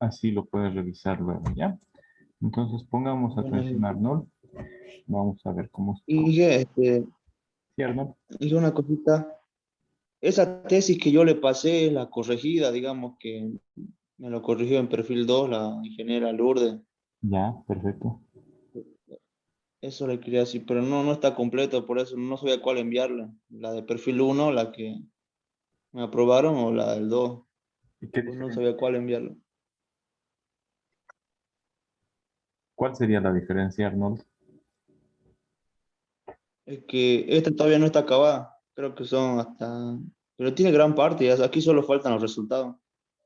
Así lo puedes revisar luego, ¿ya? Entonces pongamos Bueno, atención, Arnold. Vamos a ver cómo... y que, Sí, Arnold. hice una cosita. Esa tesis que yo le pasé, la corregida, digamos que me lo corrigió en perfil 2 la ingeniera Lourdes. Ya, perfecto. Eso le quería decir, pero no está completo, por eso no sabía cuál enviarle. La de perfil 1 la que me aprobaron, o la del 2. ¿Y qué Pues no diferencia? sabía cuál enviarle. ¿Cuál sería la diferencia, Arnold? Es que esta todavía no está acabada. Creo que son hasta... Pero tiene gran parte, ya aquí solo faltan los resultados.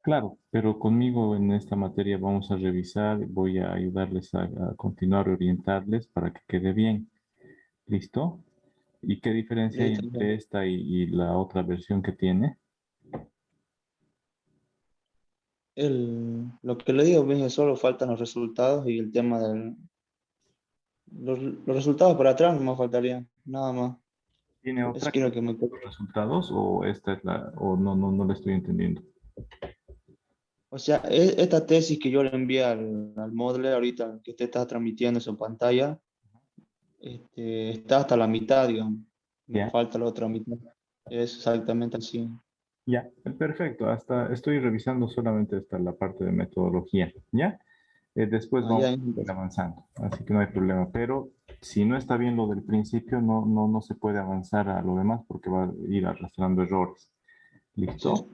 Claro, pero conmigo en esta materia vamos a revisar, voy a ayudarles a continuar, orientarles para que quede bien. ¿Listo? ¿Y qué diferencia hay Listo. entre esta y la otra versión que tiene? Lo que le digo, bien, es solo faltan los resultados y el tema del... Los resultados para atrás no me faltarían, nada más. ¿Tiene Es otra que que lo que me... los resultados o esta es la, o no la estoy entendiendo? O sea, esta tesis que yo le envié al Moodle ahorita, que usted está transmitiendo en su pantalla, está hasta la mitad, digamos. Me Ya, falta la otra mitad. Es exactamente así. ya, perfecto. Hasta estoy revisando solamente hasta la parte de metodología, ¿ya? Después Ah, vamos ya, a ir avanzando, así que no hay problema. Pero si no está bien lo del principio, no se puede avanzar a lo demás porque va a ir arrastrando errores. sí. ¿Listo?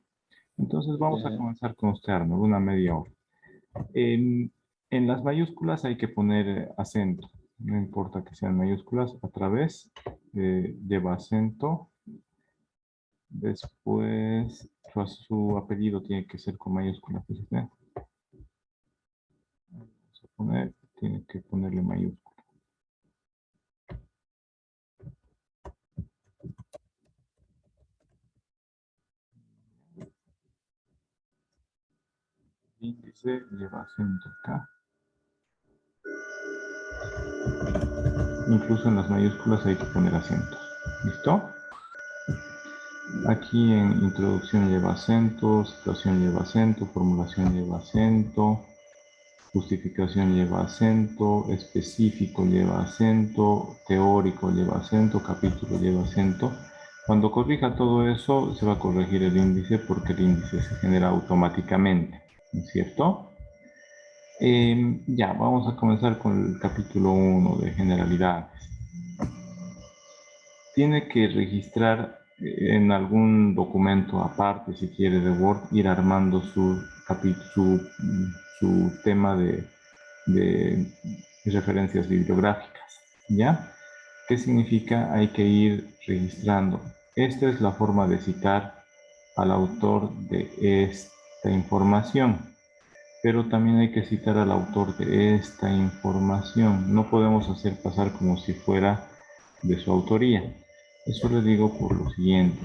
Entonces vamos a Eh, comenzar con usted, Arnold, una media hora. En las mayúsculas hay que poner acento. No importa que sean mayúsculas, a través lleva acento. Después su apellido tiene que ser con mayúsculas. ¿Fíjate? Vamos a poner, tiene que ponerle mayúscula. Índice lleva acento acá. Incluso en las mayúsculas hay que poner acentos. ¿Listo? Aquí en introducción lleva acento, situación lleva acento, formulación lleva acento, justificación lleva acento, específico lleva acento, teórico lleva acento, capítulo lleva acento. Cuando corrija todo eso, se va a corregir el índice porque el índice se genera automáticamente, ¿no es cierto? Ya, vamos a comenzar con el capítulo 1 de generalidades. Tiene que registrar en algún documento aparte, si quiere, de Word, ir armando su tema de referencias bibliográficas, ¿ya? ¿Qué significa? Hay que ir registrando. Esta es la forma de citar al autor de esta información, pero también hay que citar al autor de esta información. No podemos hacer pasar como si fuera de su autoría. Eso le digo por lo siguiente.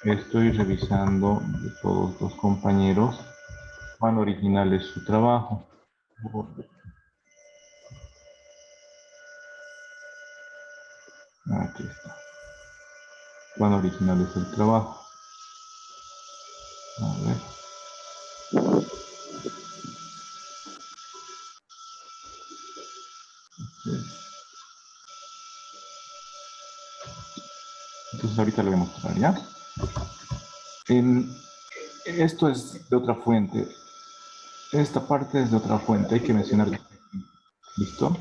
Estoy revisando de todos los compañeros cuán original es su trabajo. Aquí está. Cuán original es el trabajo. A ver. Entonces ahorita le voy a mostrar, ¿ya? Esto es de otra fuente. Esta parte es de otra fuente. Hay que mencionar. ¿Listo?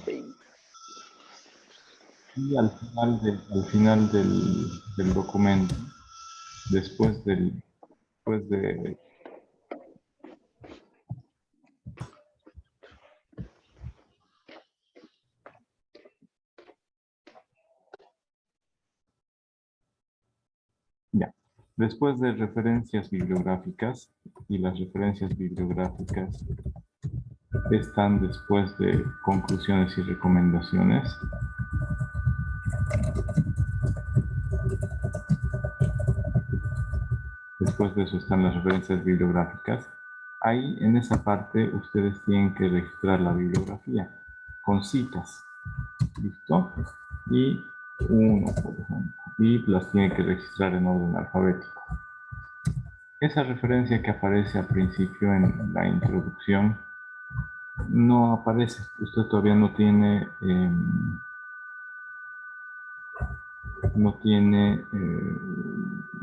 Y al final del documento, después después de, ya, después de referencias bibliográficas, y las referencias bibliográficas están después de conclusiones y recomendaciones. Después de eso están las referencias bibliográficas. Ahí, en esa parte, ustedes tienen que registrar la bibliografía con citas. ¿Listo? Y uno, por ejemplo. Y las tienen que registrar en orden alfabético. Esa referencia que aparece al principio en la introducción no aparece. Usted todavía no tiene,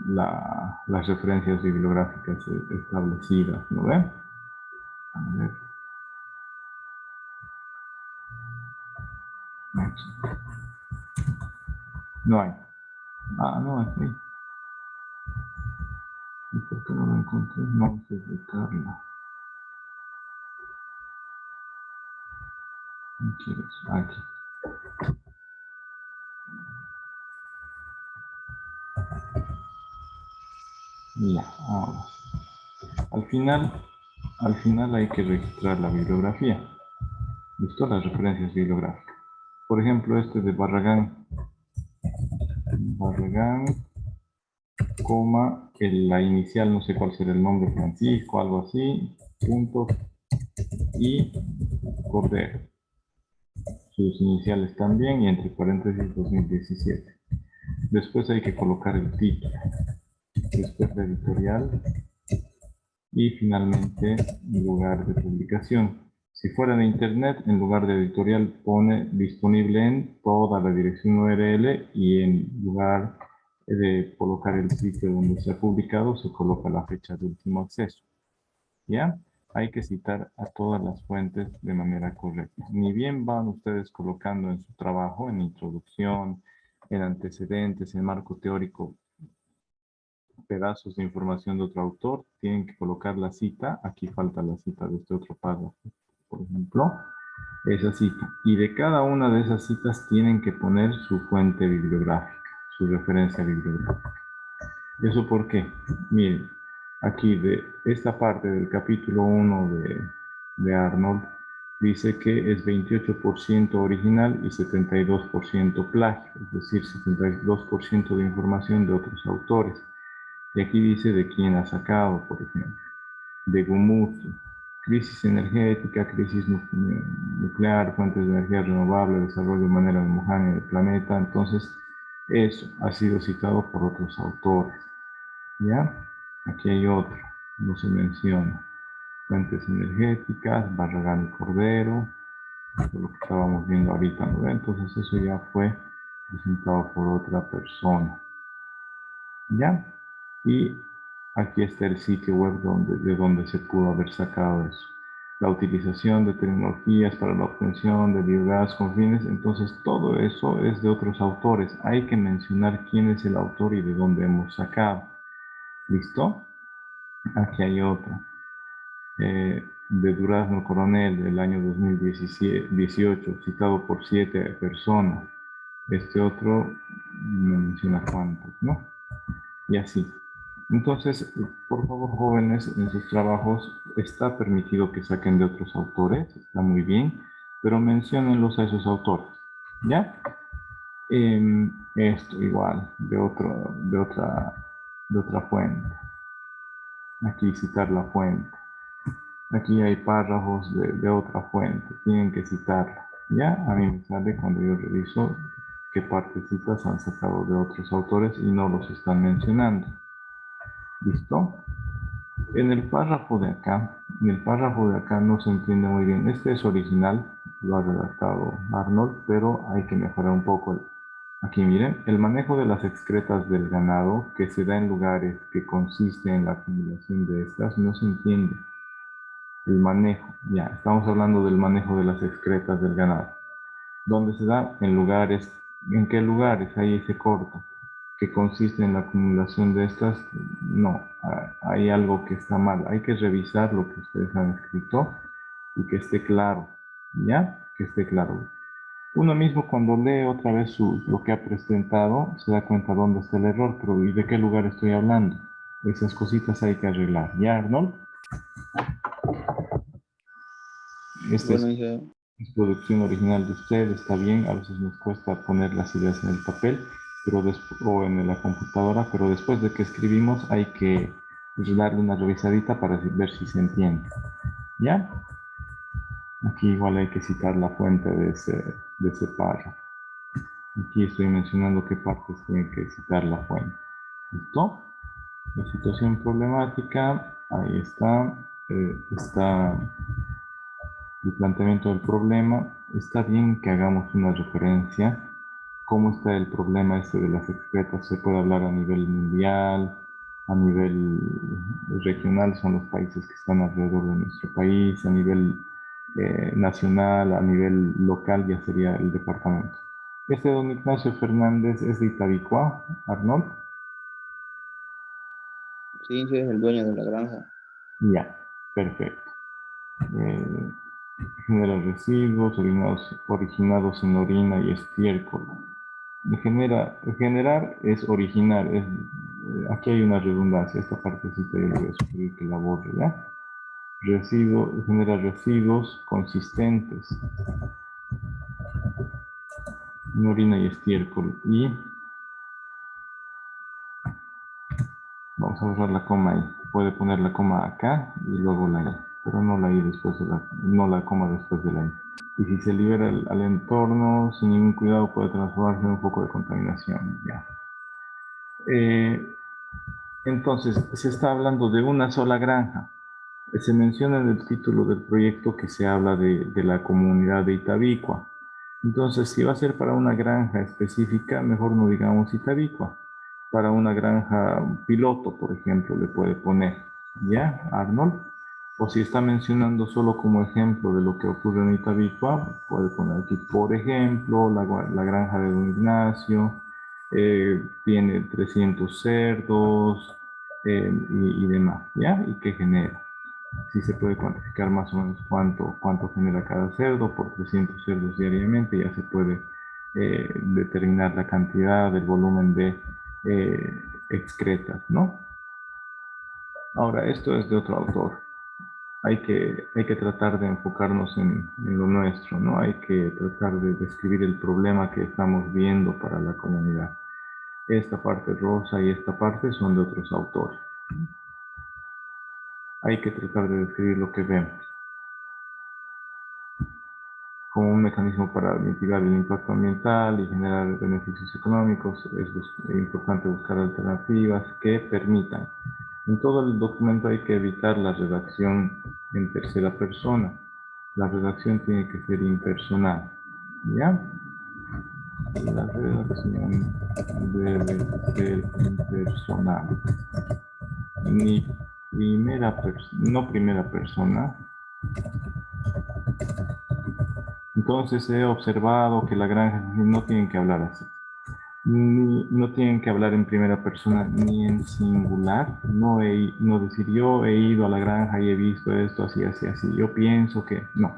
las referencias bibliográficas establecidas, ¿no ve? A ver. No hay. Ah, no, aquí. ¿Y por qué no lo encontré? No sé buscarla. Aquí es, aquí. Ya, ahora. Al final hay que registrar la bibliografía. ¿Listo? Las referencias bibliográficas. Por ejemplo, este de Barragán. Barragán, coma, la inicial, no sé cuál será el nombre, Francisco, algo así, punto, y Cordero. Sus iniciales también, y entre paréntesis 2017. Después hay que colocar el título. Después la editorial. Y finalmente, lugar de publicación. Si fuera de internet, en lugar de editorial pone disponible en toda la dirección URL, y en lugar de colocar el sitio donde se ha publicado, se coloca la fecha de último acceso. ¿Ya? Hay que citar a todas las fuentes de manera correcta. Ni bien van ustedes colocando en su trabajo, en introducción, en antecedentes, en marco teórico, pedazos de información de otro autor, tienen que colocar la cita. Aquí falta la cita de este otro párrafo, por ejemplo, esa cita. Y de cada una de esas citas tienen que poner su fuente bibliográfica, su referencia bibliográfica. ¿Eso por qué? Miren, aquí de esta parte del capítulo 1 de Arnold, dice que es 28% original y 72% plagio, es decir, 72% de información de otros autores. Y aquí dice de quién ha sacado, por ejemplo, de Gumutu, crisis energética, crisis nuclear, fuentes de energía renovable, desarrollo de manera homogánea del planeta. Entonces, eso ha sido citado por otros autores. ¿Ya? Aquí hay otro, no se menciona. Fuentes energéticas, Barragán y Cordero, eso es lo que estábamos viendo ahorita, ¿no? Entonces, eso ya fue presentado por otra persona. ¿Ya? Y aquí está el sitio web de donde se pudo haber sacado eso. La utilización de tecnologías para la obtención de biogás con fines. Entonces, todo eso es de otros autores. Hay que mencionar quién es el autor y de dónde hemos sacado. ¿Listo? Aquí hay otro. De Durazno Coronel, del año 2018, citado por 7 personas. Este otro no menciona cuántos, ¿no? Y así. Entonces, por favor, jóvenes, en sus trabajos está permitido que saquen de otros autores, está muy bien, pero menciónenlos a esos autores, ¿ya? Esto igual, de otra fuente. Aquí citar la fuente. Aquí hay párrafos de otra fuente, tienen que citarla. Ya, a mí me sale cuando yo reviso qué partecitas han sacado de otros autores y no los están mencionando. ¿Listo? En el párrafo de acá no se entiende muy bien. Este es original, lo ha redactado Arnold, pero hay que mejorar un poco. Aquí miren, el manejo de las excretas del ganado que se da en lugares que consiste en la acumulación de estas no se entiende. El manejo, ya, estamos hablando del manejo de las excretas del ganado. ¿Dónde se da? En lugares, ¿en qué lugares? Ahí se corta. ¿Que consiste en la acumulación de estas? No, hay algo que está mal. Hay que revisar lo que ustedes han escrito y que esté claro, ¿ya? Que esté claro. Uno mismo cuando lee otra vez lo que ha presentado se da cuenta dónde está el error, pero ¿y de qué lugar estoy hablando? Esas cositas hay que arreglar, ¿ya, Arnold? Esta Bueno, dije, es producción original de usted, está bien, a veces nos cuesta poner las ideas en el papel, o en la computadora, pero después de que escribimos hay que darle una revisadita para ver si se entiende. ¿Ya? Aquí igual hay que citar la fuente de ese párrafo. Aquí estoy mencionando qué partes tienen que citar la fuente. ¿Listo? La situación problemática, ahí está, está el planteamiento del problema, está bien que hagamos una referencia. ¿Cómo está el problema este de las excretas? Se puede hablar a nivel mundial, a nivel regional, son los países que están alrededor de nuestro país, a nivel nacional, a nivel local ya sería el departamento. Este don Ignacio Fernández es de Itabicua, Arnold. Sí, sí, es el dueño de la granja. Ya, perfecto. Eh, Genera residuos originados en orina y estiércol. Generar es originar. Aquí hay una redundancia. Esta partecita yo le voy a sugerir que la borre, ¿ya? Genera residuos consistentes en orina y estiércol. Y vamos a borrar la coma ahí. Puede poner la coma acá y luego la I, pero no la I después de no la coma después de la I. Y si se libera al entorno sin ningún cuidado puede transformarse en un foco de contaminación. Ya. Eh, entonces, se está hablando de una sola granja. Se menciona en el título del proyecto que se habla de la comunidad de Itabicua. Entonces, si va a ser para una granja específica, mejor no digamos Itabicua. Para una granja piloto, por ejemplo, le puede poner, ¿ya, Arnold? O si está mencionando solo como ejemplo de lo que ocurre en Itabicua, puede poner aquí, por ejemplo, la granja de Don Ignacio, tiene 300 cerdos y demás, ¿ya? Y qué genera. Sí se puede cuantificar más o menos cuánto genera cada cerdo por 300 cerdos diariamente, ya se puede determinar la cantidad, el volumen de excretas, ¿no? Ahora, esto es de otro autor. Hay que tratar de enfocarnos en lo nuestro, ¿no? Hay que tratar de describir el problema que estamos viendo para la comunidad. Esta parte rosa y esta parte son de otros autores. Hay que tratar de describir lo que vemos como un mecanismo para mitigar el impacto ambiental y generar beneficios económicos. Es importante buscar alternativas que permitan. En todo el documento hay que evitar la redacción en tercera persona. La redacción tiene que ser impersonal. ¿Ya? La redacción debe ser impersonal. Ni no primera persona. Entonces he observado que la granja no tienen que hablar así. No tienen que hablar en primera persona ni en singular. No decir yo he ido a la granja y he visto esto así, así, así. Yo pienso que no.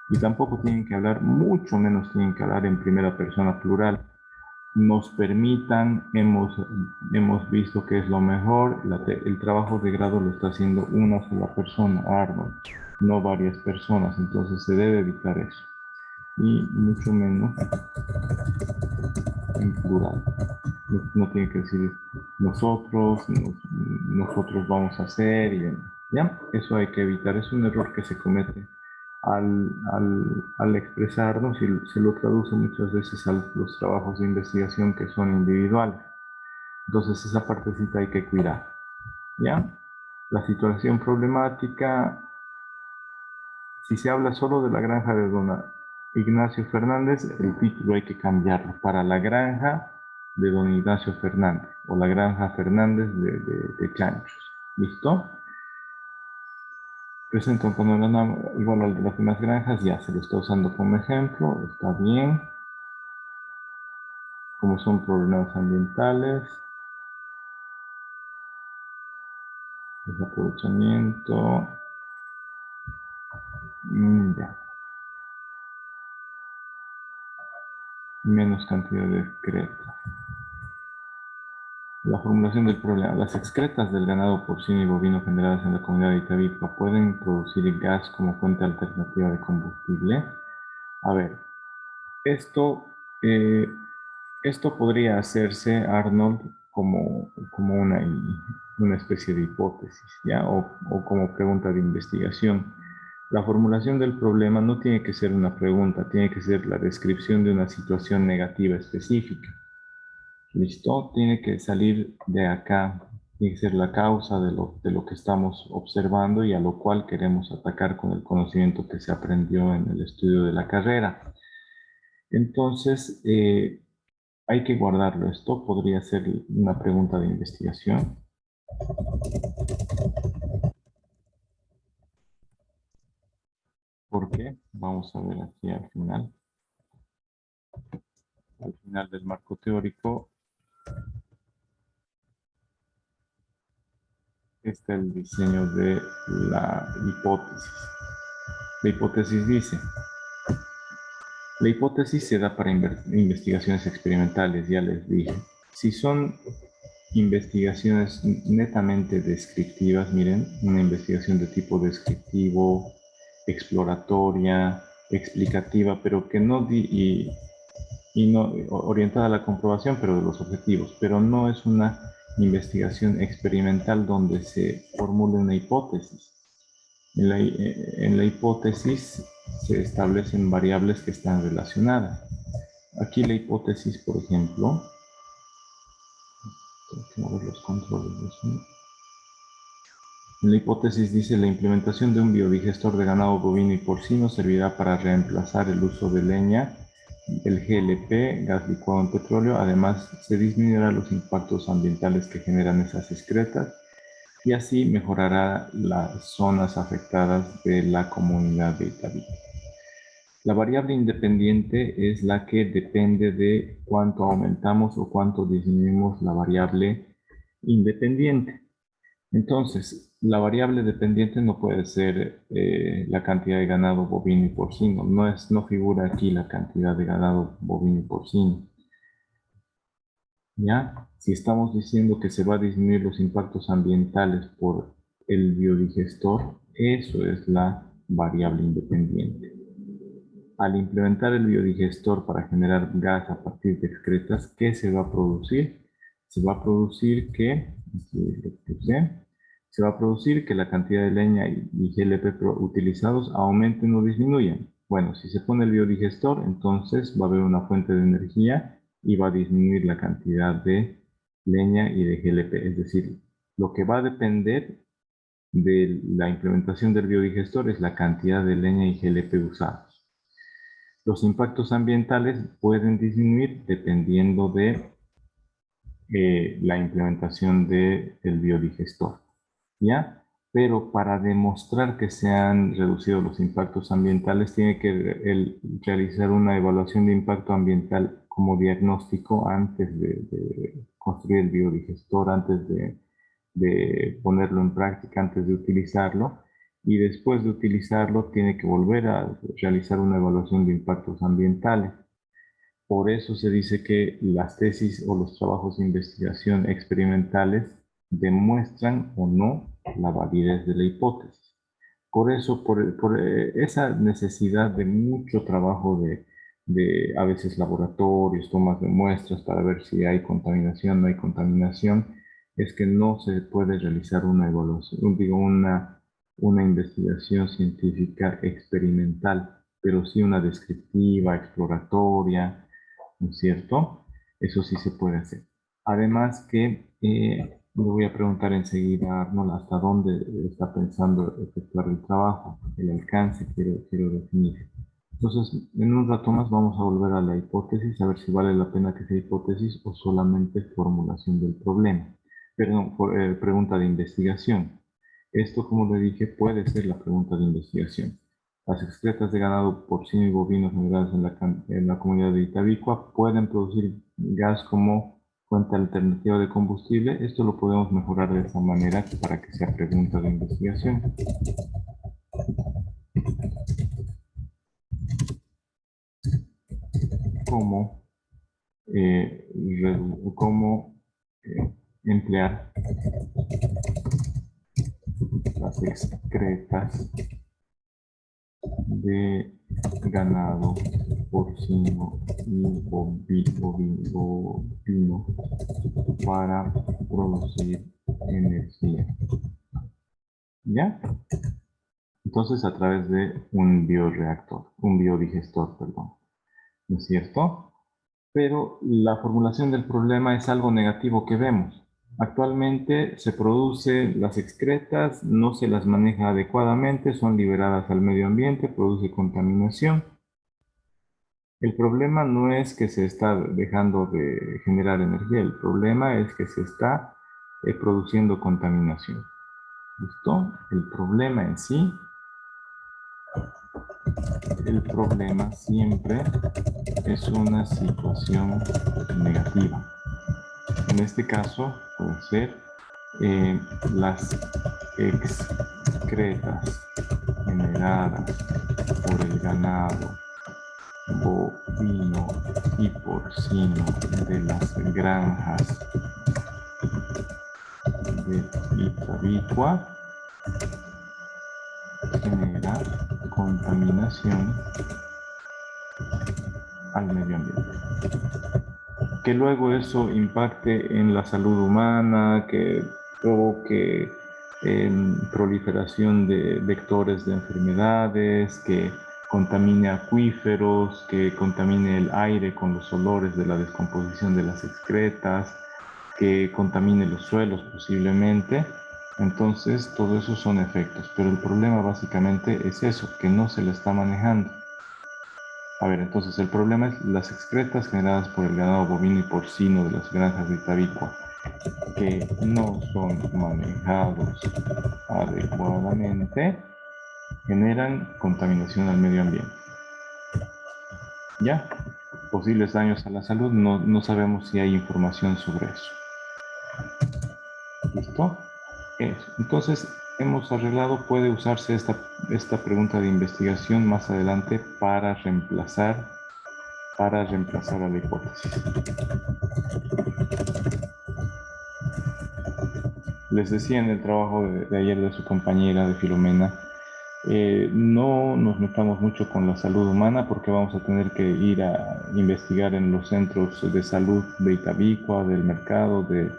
Y tampoco tienen que hablar, mucho menos tienen que hablar en primera persona plural. Nos permitan, hemos visto que es lo mejor. El trabajo de grado lo está haciendo una sola persona, Arnold, no varias personas. Entonces se debe evitar eso. Y mucho menos en plural. No tiene que decir nosotros, nosotros vamos a hacer y demás. ¿Ya? Eso hay que evitar. Es un error que se comete al expresarnos y se lo traduce muchas veces a los trabajos de investigación que son individuales. Entonces esa partecita hay que cuidar. ¿Ya? La situación problemática, si se habla solo de la granja de Don Ignacio Fernández, el título hay que cambiarlo para la granja de Don Ignacio Fernández o la granja Fernández de Chanchos. ¿Listo? Presenta un panorama igual al de las demás granjas, ya se lo está usando como ejemplo, está bien. Como son problemas ambientales, desaprovechamiento, ya. Menos cantidad de excretas. La formulación del problema. Las excretas del ganado porcino y bovino generadas en la comunidad de Itabicua pueden producir gas como fuente alternativa de combustible. A ver, esto, eh, esto podría hacerse, Arnold, como una especie de hipótesis, ¿ya? O como pregunta de investigación. La formulación del problema no tiene que ser una pregunta, tiene que ser la descripción de una situación negativa específica. ¿Listo? Tiene que salir de acá tiene que ser la causa de lo que estamos observando y a lo cual queremos atacar con el conocimiento que se aprendió en el estudio de la carrera. Entonces, hay que guardarlo. Esto podría ser una pregunta de investigación. ¿Por qué? Vamos a ver aquí al final. Al final del marco teórico está el diseño de la hipótesis. La hipótesis dice, la hipótesis se da para investigaciones experimentales, ya les dije. Si son investigaciones netamente descriptivas, miren, una investigación de tipo descriptivo, exploratoria, explicativa, pero que no y no orientada a la comprobación, pero de los objetivos, pero no es una investigación experimental donde se formule una hipótesis. En la hipótesis se establecen variables que están relacionadas. Aquí la hipótesis, por ejemplo, tengo que mover los controles de eso. En la hipótesis dice la implementación de un biodigestor de ganado bovino y porcino servirá para reemplazar el uso de leña, el GLP, gas licuado en petróleo. Además, se disminuirán los impactos ambientales que generan esas excretas y así mejorará las zonas afectadas de la comunidad de Itabi. La variable independiente es la que depende de cuánto aumentamos o cuánto disminuimos la variable independiente. Entonces, la variable dependiente no puede ser la cantidad de ganado bovino y porcino. No figura aquí la cantidad de ganado bovino y porcino. ¿Ya? Si estamos diciendo que se va a disminuir los impactos ambientales por el biodigestor, eso es la variable independiente. Al implementar el biodigestor para generar gas a partir de excretas, ¿qué se va a producir? Se va a producir que, se va a producir que la cantidad de leña y GLP utilizados aumenten o disminuyan. Bueno, si se pone el biodigestor, entonces va a haber una fuente de energía y va a disminuir la cantidad de leña y de GLP. Es decir, lo que va a depender de la implementación del biodigestor es la cantidad de leña y GLP usados. Los impactos ambientales pueden disminuir dependiendo de la implementación del biodigestor, ¿ya? Pero para demostrar que se han reducido los impactos ambientales, tiene que realizar una evaluación de impacto ambiental como diagnóstico antes de construir el biodigestor, antes de ponerlo en práctica, antes de utilizarlo. Y después de utilizarlo, tiene que volver a realizar una evaluación de impactos ambientales. Por eso se dice que las tesis o los trabajos de investigación experimentales demuestran o no la validez de la hipótesis. Por eso, por esa necesidad de mucho trabajo de a veces laboratorios, tomas de muestras para ver si hay contaminación, no hay contaminación, es que no se puede realizar una evaluación, digo, una investigación científica experimental, pero sí una descriptiva, exploratoria, ¿no es cierto? Eso sí se puede hacer. Además que le voy a preguntar enseguida a Arnold hasta dónde está pensando efectuar el trabajo, el alcance quiero definir. Entonces, en un rato más vamos a volver a la hipótesis, a ver si vale la pena que sea hipótesis o solamente formulación del problema. Perdón, pregunta de investigación. Esto, como le dije, puede ser la pregunta de investigación. Las excretas de ganado porcino y bovino generadas en la comunidad de Itabicua pueden producir gas como fuente alternativa de combustible. Esto lo podemos mejorar de esta manera para que sea pregunta de investigación. ¿Cómo, cómo emplear las excretas de ganado porcino y bovino para producir energía? ¿Ya? Entonces a través de un bioreactor, un biodigestor, perdón, ¿no es cierto? Pero la formulación del problema es algo negativo que vemos. Actualmente se produce las excretas, no se las maneja adecuadamente, son liberadas al medio ambiente, produce contaminación. El problema no es que se está dejando de generar energía, el problema es que se está produciendo contaminación. ¿Listo? El problema siempre es una situación negativa. En este caso puede ser las excretas generadas por el ganado bovino y porcino de las granjas de Itabicua genera contaminación al medio ambiente. Que luego eso impacte en la salud humana, que provoque proliferación de vectores de enfermedades, que contamine acuíferos, que contamine el aire con los olores de la descomposición de las excretas, que contamine los suelos posiblemente. Entonces, todo eso son efectos, pero el problema básicamente es eso, que no se le está manejando. A ver, entonces el problema es las excretas generadas por el ganado bovino y porcino de las granjas de Itabicua, que no son manejados adecuadamente, generan contaminación al medio ambiente. ¿Ya? Posibles daños a la salud, no sabemos si hay información sobre eso. ¿Listo? Eso. Entonces, hemos arreglado, puede usarse esta pregunta de investigación más adelante para reemplazar a la hipótesis. Les decía en el trabajo de ayer de su compañera, de Filomena, no nos metamos mucho con la salud humana porque vamos a tener que ir a investigar en los centros de salud de Itabicua, del mercado, del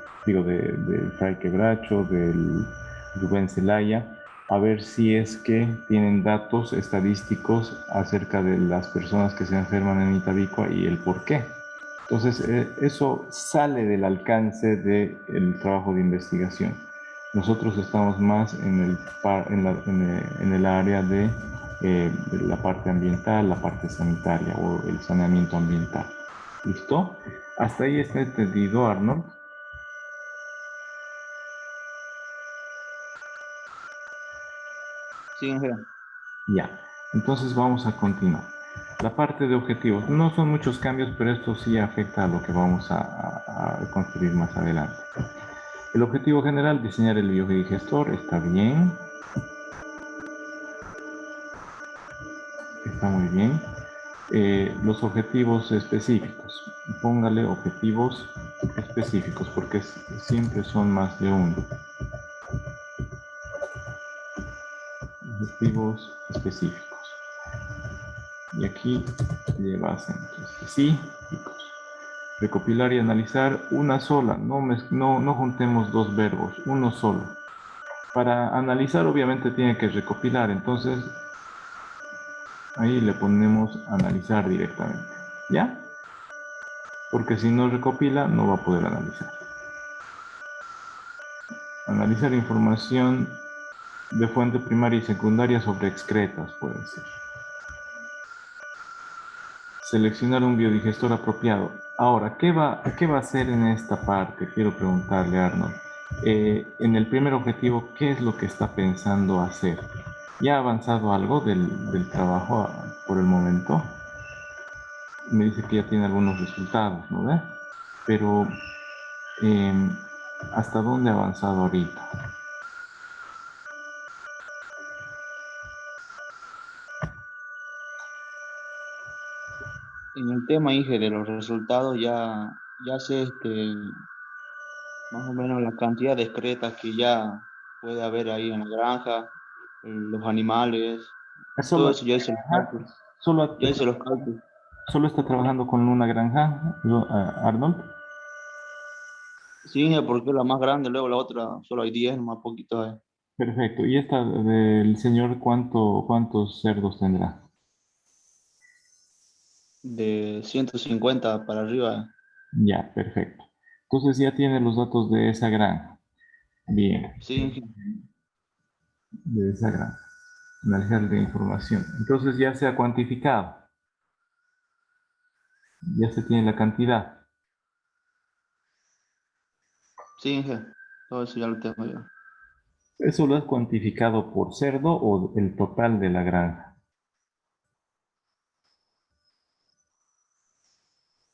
Fray Quebracho, del Rubén Celaya, a ver si es que tienen datos estadísticos acerca de las personas que se enferman en Itabicua y el por qué. Entonces, eso sale del alcance del trabajo de investigación. Nosotros estamos más en el área de la parte ambiental, la parte sanitaria o el saneamiento ambiental. ¿Listo? ¿Hasta ahí está entendido, Arnold? Sí, ingeniero. Ya. Entonces vamos a continuar. La parte de objetivos. No son muchos cambios, pero esto sí afecta a lo que vamos a construir más adelante. El objetivo general, diseñar el biodigestor, está bien. Está muy bien. Los objetivos específicos. Póngale objetivos específicos porque siempre son más de uno. Objetivos específicos. Y aquí lleva acentos específicos. Recopilar y analizar una sola. No juntemos dos verbos, uno solo. Para analizar obviamente tiene que recopilar, entonces ahí le ponemos analizar directamente. ¿Ya? Porque si no recopila no va a poder analizar. Analizar información de fuente primaria y secundaria sobre excretas, puede ser. Seleccionar un biodigestor apropiado. Ahora, ¿qué va a hacer en esta parte? Quiero preguntarle a Arnold. En el primer objetivo, ¿qué es lo que está pensando hacer? ¿Ya ha avanzado algo del trabajo por el momento? Me dice que ya tiene algunos resultados, ¿no ve? Pero, ¿hasta dónde ha avanzado ahorita? En el tema, Inge, de los resultados, ya sé más o menos la cantidad de excretas que ya puede haber ahí en la granja, los animales, ¿Es todo solo eso ya hice los granja? cálculos. ¿Solo, Ya hice los cálculos. solo está trabajando con una granja, Arnold? Sí, Inge, porque es la más grande, luego la otra solo hay 10, más poquito hay. Perfecto. ¿Y esta del señor cuántos cerdos tendrá? De 150 para arriba. Ya, perfecto. Entonces ya tiene los datos de esa granja. Bien, Sí, Inge. de esa granja. Analizar de información. Entonces ya se ha cuantificado, ya se tiene la cantidad. Sí, Inge. Todo eso ya lo tengo yo. ¿Eso lo has cuantificado por cerdo o el total de la granja?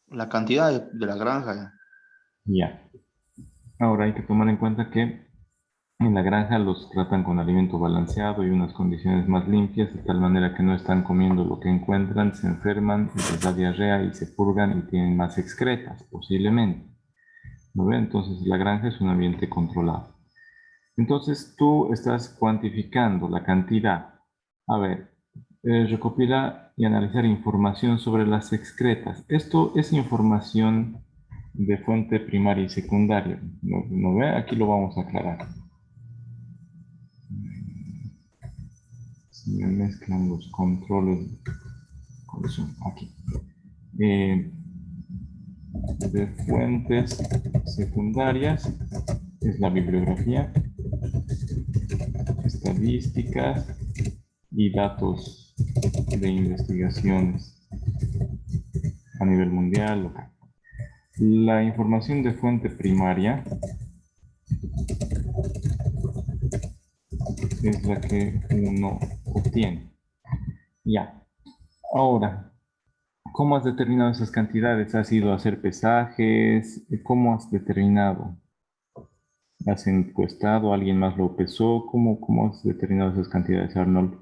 La cantidad de la granja, ya. Ya. Ahora hay que tomar en cuenta que en la granja los tratan con alimento balanceado y unas condiciones más limpias, de tal manera que no están comiendo lo que encuentran, se enferman, les da diarrea y se purgan y tienen más excretas, posiblemente. ¿No ve? Entonces la granja es un ambiente controlado. Entonces tú estás cuantificando la cantidad. A ver, recopilar y analizar información sobre las excretas. Esto es información de fuente primaria y secundaria. ¿No ve? Aquí lo vamos a aclarar. Se me mezclan los controles. ¿Cuáles son? Aquí. Eh, de fuentes secundarias es la bibliografía, estadísticas y datos de investigaciones a nivel mundial, local. La información de fuente primaria es la que uno obtiene. Ya. Ahora, ¿cómo has determinado esas cantidades? ¿Has ido a hacer pesajes? ¿Cómo has determinado? ¿Has encuestado? ¿Alguien más lo pesó? ¿Cómo has determinado esas cantidades, Arnold?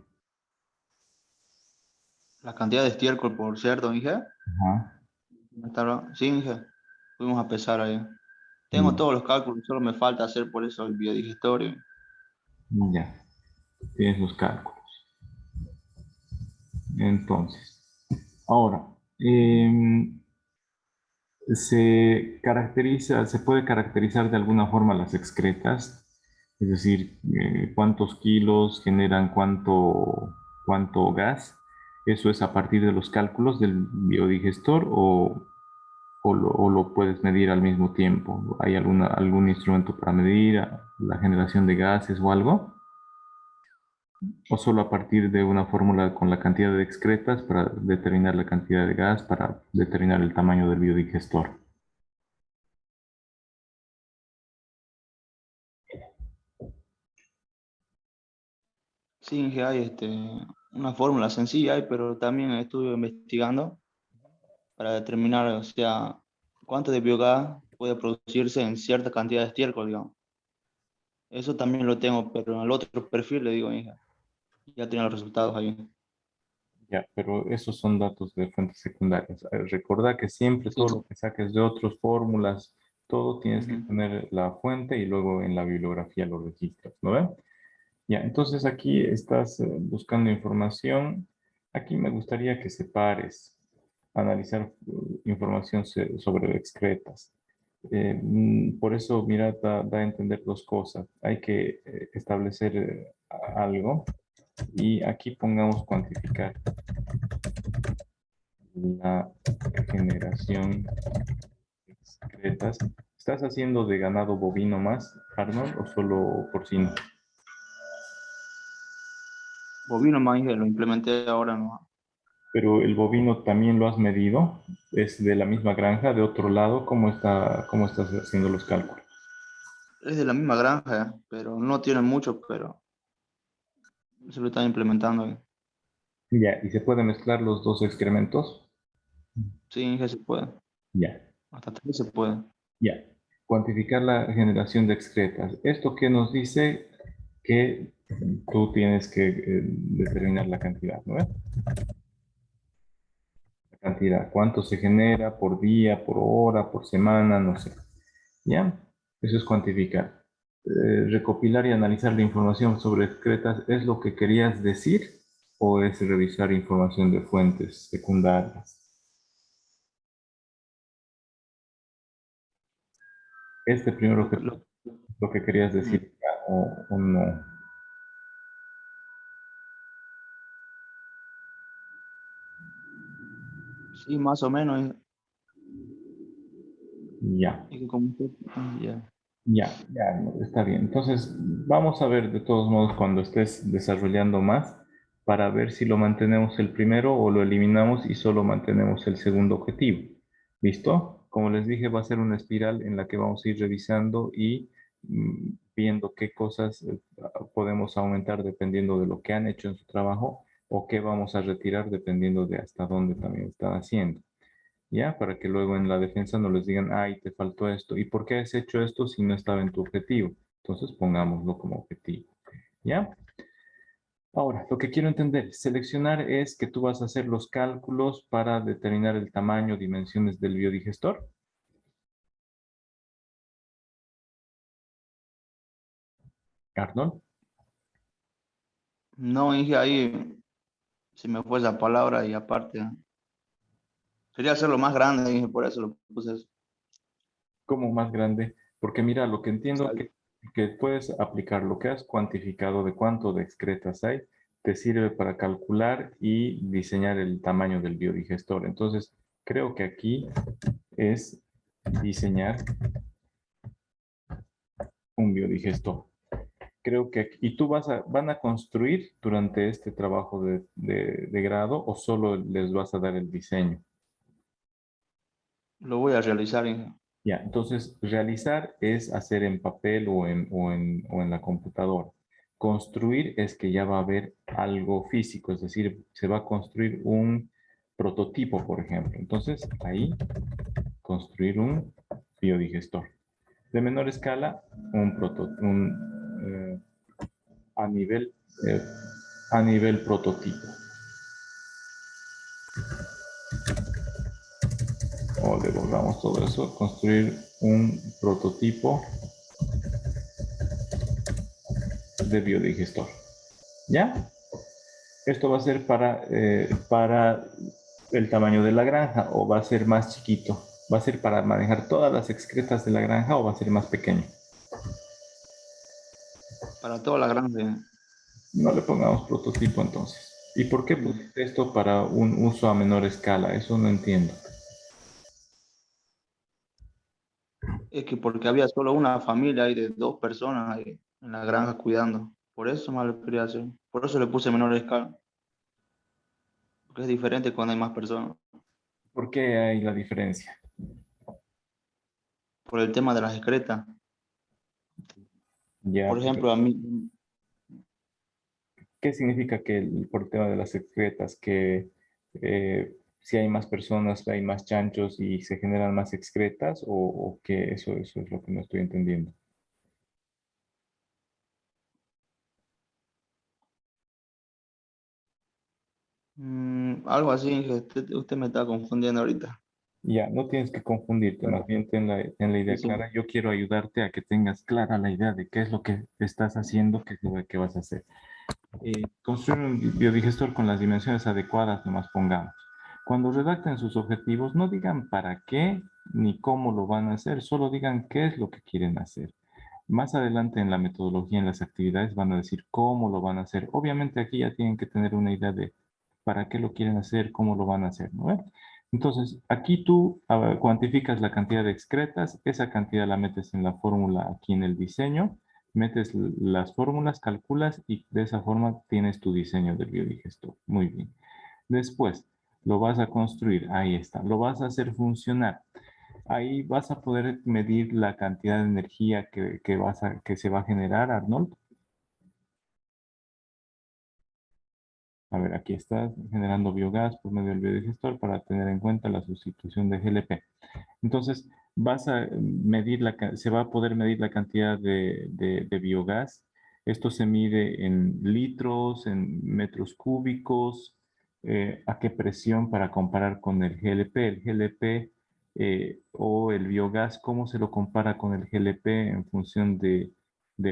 La cantidad de estiércol por cerdo, Inge. Ajá. Sí, Inge. Fuimos a pesar ahí. Tengo Mm, todos los cálculos, solo me falta hacer por eso el biodigesitorio. ya, tienes los cálculos. Entonces, ahora, se puede caracterizar de alguna forma las excretas, es decir, cuántos kilos generan cuánto gas. ¿Eso es a partir de los cálculos del biodigestor o lo puedes medir al mismo tiempo? ¿Hay algún instrumento para medir la generación de gases o algo? ¿O solo a partir de una fórmula con la cantidad de excretas para determinar la cantidad de gas, para determinar el tamaño del biodigestor? Sí, Inge, hay una fórmula sencilla, hay, pero también estuve investigando para determinar, o sea, cuánto de biogás puede producirse en cierta cantidad de estiércol, digamos. Eso también lo tengo, pero en el otro perfil le digo, hija, ya tiene los resultados ahí. Ya, pero esos son datos de fuentes secundarias. Recordá que siempre Sí, todo sí. lo que saques de otras fórmulas, todo tienes que Ujú. poner la fuente y luego en la bibliografía lo registras, ¿no ves? Ya, entonces aquí estás buscando información. Aquí me gustaría que separes, analizar información sobre excretas. Por eso, mira, da a entender dos cosas. Hay que establecer algo y aquí pongamos cuantificar la generación de excretas. ¿Estás haciendo de ganado bovino más, Arnold, o solo porcino? Bovino más, Inge, lo implementé ahora, ¿no? Pero el bovino también lo has medido, es de la misma granja, de otro lado, cómo estás haciendo los cálculos? Es de la misma granja, pero no tiene mucho, pero se lo están implementando ahí. Ya, ¿y se puede mezclar los dos excrementos? Sí, Inge, se puede. Ya, Hasta tres se puede. ya. Cuantificar la generación de excretas. Esto que nos dice que tú tienes que determinar la cantidad, ¿no? La cantidad, cuánto se genera por día, por hora, por semana, no sé. ¿Ya? Eso es cuantificar. Recopilar y analizar la información sobre excretas, ¿es lo que querías decir o es revisar información de fuentes secundarias? Este primero Lo, que lo- lo que querías Ujú. decir o no. Sí, más o menos. Ya. Es que como ya. Ya, no, está bien. Entonces, vamos a ver de todos modos cuando estés desarrollando más para ver si lo mantenemos el primero o lo eliminamos y solo mantenemos el segundo objetivo. ¿Listo? Como les dije, va a ser una espiral en la que vamos a ir revisando y viendo qué cosas podemos aumentar dependiendo de lo que han hecho en su trabajo o qué vamos a retirar dependiendo de hasta dónde también están haciendo. ¿Ya? Para que luego en la defensa no les digan, ay, te faltó esto. ¿Y por qué has hecho esto si no estaba en tu objetivo? Entonces pongámoslo como objetivo. ¿Ya? Ahora, lo que quiero entender, seleccionar es que tú vas a hacer los cálculos para determinar el tamaño, dimensiones del biodigestor. Arnold. No, Inge, ahí se me fue esa palabra y aparte, quería hacerlo más grande, Inge, por eso lo puse eso. Como más grande, porque mira, lo que entiendo Exacto. que puedes aplicar lo que has cuantificado de cuánto de excretas hay, te sirve para calcular y diseñar el tamaño del biodigestor. Entonces, creo que aquí es diseñar un biodigestor. Creo que, y tú van a construir durante este trabajo de grado o solo les vas a dar el diseño. Lo voy a realizar, Inge. Ya, entonces realizar es hacer en papel o en la computadora. Construir es que ya va a haber algo físico, es decir, se va a construir un prototipo, por ejemplo. Entonces, ahí, construir un biodigestor. De menor escala, eh, a nivel, eh, a nivel prototipo. O devolvamos todo eso, construir un prototipo de biodigestor. ¿Ya? Esto va a ser para el tamaño de la granja o va a ser más chiquito. ¿Va a ser para manejar todas las excretas de la granja o va a ser más pequeño? Para toda la grande. No le pongamos prototipo entonces. ¿Y por qué Mm. pusiste esto para un uso a menor escala? Eso no entiendo. Es que porque había solo una familia ahí de 2 personas ahí en la granja cuidando. Por eso más lo quería hacer. Por eso le puse menor escala. Porque es diferente cuando hay más personas. ¿Por qué hay la diferencia? Por el tema de las excretas. Ya, Por pero ejemplo, a mí, ¿qué significa que por el tema de las excretas, que si hay más personas, hay más chanchos y se generan más excretas o que eso es lo que no estoy entendiendo? algo así, que usted me está confundiendo ahorita. Ya, no tienes que confundirte, más bien ten la Sí, idea sí. clara. Yo quiero ayudarte a que tengas clara la idea de qué es lo que estás haciendo, qué es lo que vas a hacer. Construir un biodigestor con las dimensiones adecuadas, nomás pongamos. Cuando redacten sus objetivos, no digan para qué ni cómo lo van a hacer, solo digan qué es lo que quieren hacer. Más adelante en la metodología, en las actividades, van a decir cómo lo van a hacer. Obviamente aquí ya tienen que tener una idea de para qué lo quieren hacer, cómo lo van a hacer, ¿no? Entonces, aquí tú cuantificas la cantidad de excretas, esa cantidad la metes en la fórmula aquí en el diseño, metes las fórmulas, calculas y de esa forma tienes tu diseño del biodigestor. Muy bien. Después, lo vas a construir, ahí está, lo vas a hacer funcionar. Ahí vas a poder medir la cantidad de energía que se va a generar, Arnold. A ver, aquí está generando biogás por medio del biodigestor para tener en cuenta la sustitución de GLP. Entonces, vas a medir se va a poder medir la cantidad de biogás. Esto se mide en litros, en metros cúbicos, a qué presión para comparar con el GLP. El GLP o el biogás, ¿cómo se lo compara con el GLP en función de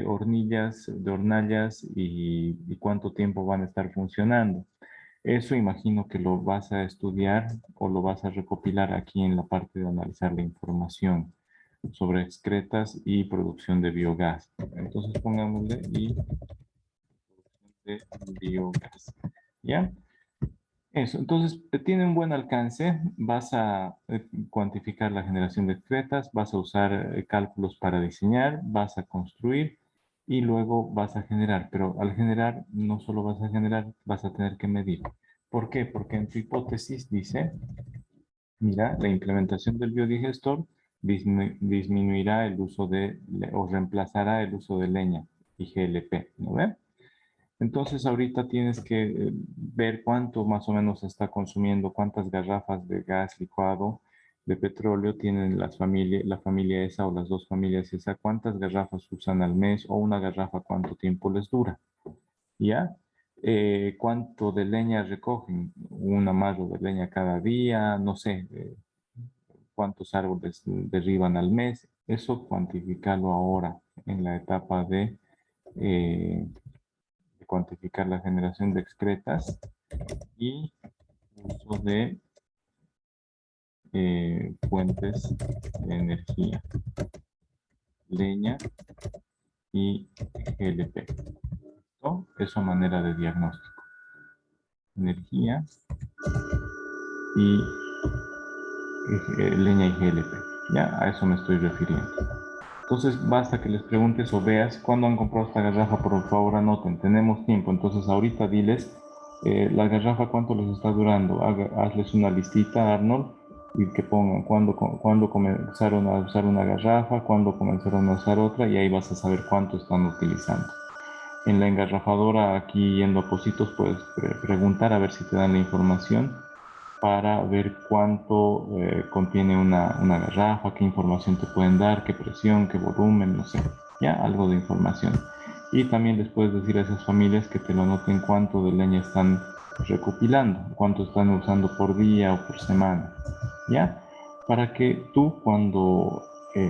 hornillas, de hornallas y cuánto tiempo van a estar funcionando? Eso imagino que lo vas a estudiar o lo vas a recopilar aquí en la parte de analizar la información sobre excretas y producción de biogás. Entonces pongámosle y producción de biogás. ¿Ya? Eso, entonces tiene un buen alcance, vas a cuantificar la generación de excretas, vas a usar cálculos para diseñar, vas a construir y luego vas a generar, pero al generar no solo vas a generar, vas a tener que medir. ¿Por qué? Porque en tu hipótesis dice, mira, la implementación del biodigestor disminuirá el uso o reemplazará el uso de leña y GLP, ¿no ve? Entonces ahorita tienes que ver cuánto más o menos está consumiendo, cuántas garrafas de gas licuado, de petróleo tienen la familia esa o las dos familias esa, cuántas garrafas usan al mes o una garrafa cuánto tiempo les dura, ¿ya? Cuánto de leña recogen, un amarro de leña cada día, no sé, cuántos árboles derriban al mes, eso cuantificarlo ahora en la etapa eh, de cuantificar la generación de excretas y uso de fuentes de energía, leña y GLP. ¿No? Eso a manera de diagnóstico. Energía y leña y GLP. Ya, a eso me estoy refiriendo. Entonces basta que les preguntes o veas cuándo han comprado esta garrafa, por favor anoten, tenemos tiempo. Entonces ahorita diles la garrafa cuánto les está durando, hazles una listita, Arnold, y que pongan cuándo comenzaron a usar una garrafa, cuándo comenzaron a usar otra, y ahí vas a saber cuánto están utilizando. En la engarrafadora, aquí yendo a Positos, puedes preguntar a ver si te dan la información para ver cuánto contiene una garrafa, qué información te pueden dar, qué presión, qué volumen, no sé, ya algo de información. Y también les puedes decir a esas familias que te lo anoten cuánto de leña están recopilando, cuánto están usando por día o por semana, ya, para que tú cuando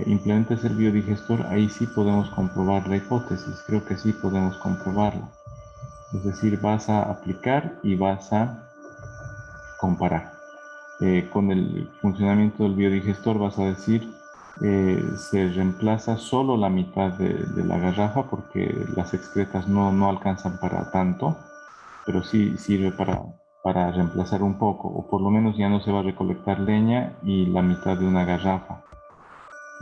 implementes el biodigestor, ahí sí podemos comprobar la hipótesis, creo que sí podemos comprobarla. Es decir, vas a aplicar y vas a comparar. Con el funcionamiento del biodigestor vas a decir, se reemplaza solo la mitad de la garrafa porque las excretas no alcanzan para tanto, pero sí sirve para reemplazar un poco, o por lo menos ya no se va a recolectar leña y la mitad de una garrafa,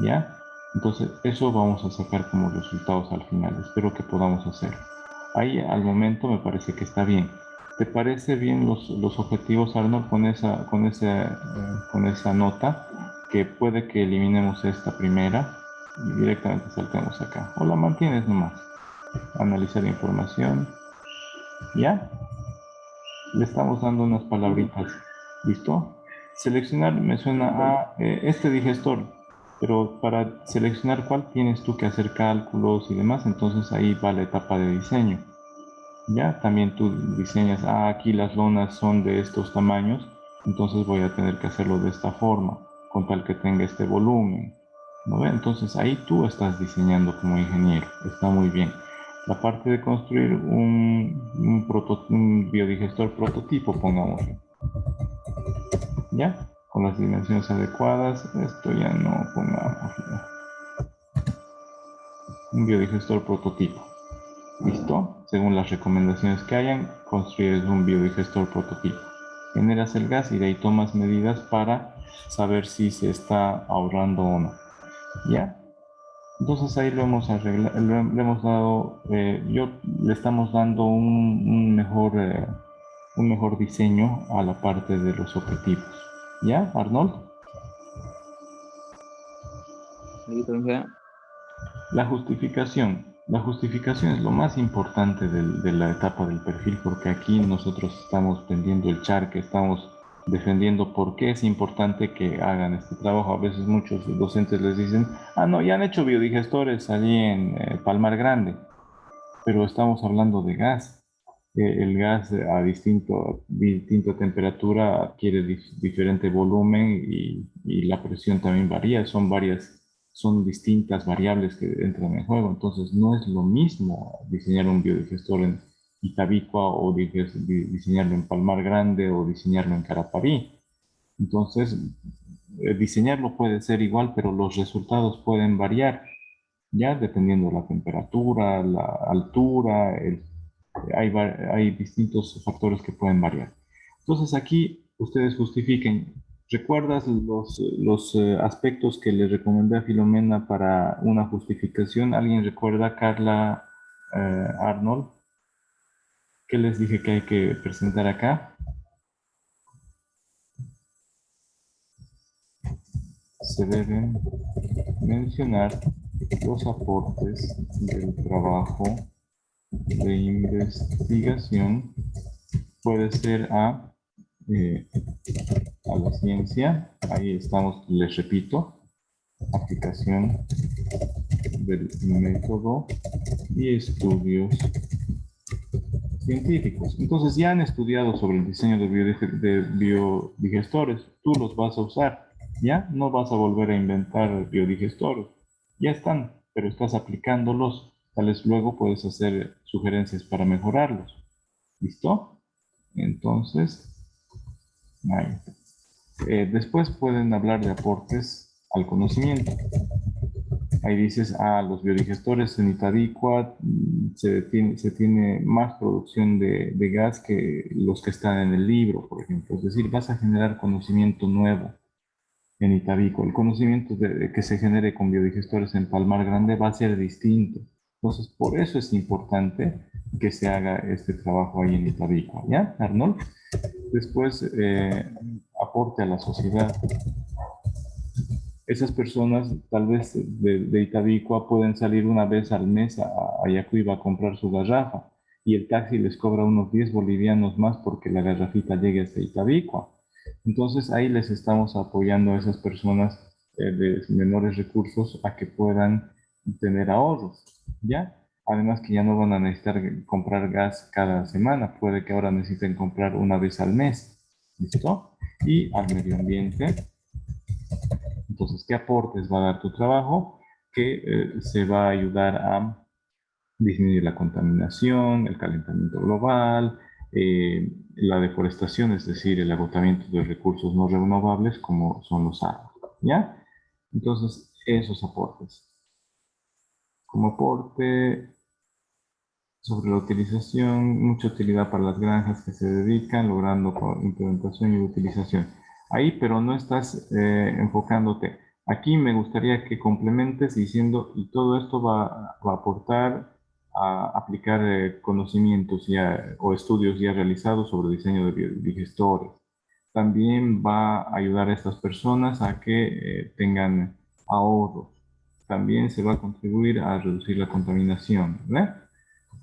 ¿ya? Entonces, eso vamos a sacar como resultados al final. Espero que podamos hacerlo. Ahí al momento me parece que está bien. ¿Te parece bien los objetivos, Arnold, con esa nota? Que puede que eliminemos esta primera y directamente saltemos acá. O la mantienes nomás. Analizar información. ¿Ya? Le estamos dando unas palabritas. ¿Listo? Seleccionar me suena a este digestor, pero para seleccionar cuál tienes tú que hacer cálculos y demás, entonces ahí va la etapa de diseño. Ya, también tú diseñas, aquí las lonas son de estos tamaños, entonces voy a tener que hacerlo de esta forma, con tal que tenga este volumen. ¿No ve? Entonces ahí tú estás diseñando como ingeniero, está muy bien. La parte de construir un biodigestor prototipo, pongamos, ¿ya? Con las dimensiones adecuadas, esto ya no pongamos, ¿ya? Un biodigestor prototipo. ¿Listo? Según las recomendaciones que hayan, construyes un biodigestor prototipo. Generas el gas y de ahí tomas medidas para saber si se está ahorrando o no. ¿Ya? Entonces ahí lo hemos arreglado, le hemos dado, le estamos dando un mejor diseño a la parte de los objetivos. ¿Ya, Arnold? Listo, ingeniero. La justificación. La justificación es lo más importante de la etapa del perfil porque aquí nosotros estamos tendiendo el charque, estamos defendiendo por qué es importante que hagan este trabajo. A veces muchos docentes les dicen, no, ya han hecho biodigestores allí en Palmar Grande, pero estamos hablando de gas. El gas a distinta temperatura adquiere diferente volumen y la presión también varía. Son distintas variables que entran en juego. Entonces no es lo mismo diseñar un biodigestor en Itabicua o diseñarlo en Palmar Grande o diseñarlo en Caraparí. Entonces, diseñarlo puede ser igual, pero los resultados pueden variar ya dependiendo de la temperatura, la altura, hay distintos factores que pueden variar. Entonces aquí ustedes justifiquen. ¿Recuerdas los aspectos que le recomendé a Filomena para una justificación? ¿Alguien recuerda, Carla, Arnold? ¿Qué les dije que hay que presentar acá? Se deben mencionar los aportes del trabajo de investigación. Puede ser a la ciencia. Ahí estamos, les repito, aplicación del método y estudios científicos. Entonces ya han estudiado sobre el diseño de biodigestores. Tú los vas a usar, ¿ya? No vas a volver a inventar biodigestores. Ya están, pero estás aplicándolos. Tal vez luego puedes hacer sugerencias para mejorarlos. ¿Listo? Entonces, ahí. Después pueden hablar de aportes al conocimiento. Ahí dices, los biodigestores en Itadicua se tiene más producción de gas que los que están en el libro, por ejemplo. Es decir, vas a generar conocimiento nuevo en Itadicua. El conocimiento que se genere con biodigestores en Palmar Grande va a ser distinto. Entonces, por eso es importante que se haga este trabajo ahí en Itadicua. ¿Ya, Arnold? Después, aporte a la sociedad. Esas personas, tal vez de Itavicua, pueden salir una vez al mes a Yacuiba a comprar su garrafa y el taxi les cobra unos 10 bolivianos más porque la garrafita llegue hasta Itavicua. Entonces ahí les estamos apoyando a esas personas de menores recursos a que puedan tener ahorros, ¿ya? Además que ya no van a necesitar comprar gas cada semana, puede que ahora necesiten comprar una vez al mes, ¿listo? Y al medio ambiente. Entonces, ¿qué aportes va a dar tu trabajo? Que se va a ayudar a disminuir la contaminación, el calentamiento global, la deforestación, es decir, el agotamiento de recursos no renovables como son los árboles, ¿ya? Entonces, esos aportes. Como aporte sobre la utilización, mucha utilidad para las granjas que se dedican, logrando implementación y utilización. Ahí, pero no estás enfocándote. Aquí me gustaría que complementes diciendo, y todo esto va a aportar a aplicar conocimientos o estudios ya realizados sobre diseño de biodigestores. También va a ayudar a estas personas a que tengan ahorros. También se va a contribuir a reducir la contaminación, ¿verdad?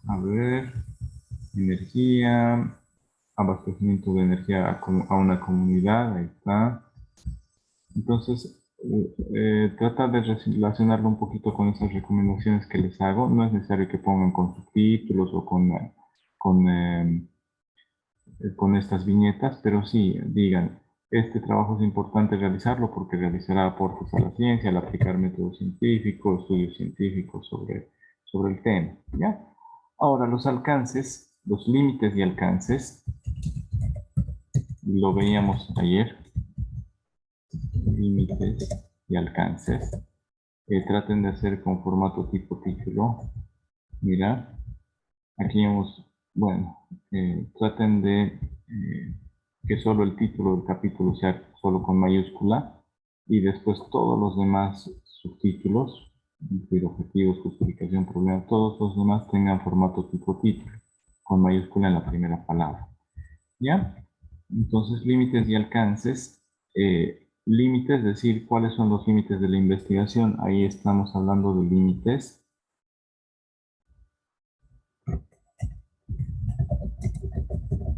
A ver, energía, abastecimiento de energía a una comunidad, ahí está. Entonces, trata de relacionarlo un poquito con esas recomendaciones que les hago. No es necesario que pongan con subtítulos o con, eh, con estas viñetas, pero sí digan, este trabajo es importante realizarlo porque realizará aportes a la ciencia al aplicar métodos científicos, estudios científicos sobre el tema, ¿ya? Ahora, los alcances, los límites y alcances, lo veíamos ayer, límites y alcances. Traten de hacer con formato tipo título. Mira, aquí hemos, bueno, traten de que solo el título del capítulo sea solo con mayúscula y después todos los demás subtítulos, incluir objetivos, justificación, problema, todos los demás tengan formato tipo título, con mayúscula en la primera palabra. ¿Ya? Entonces, límites y alcances. Límites, es decir, cuáles son los límites de la investigación. Ahí estamos hablando de límites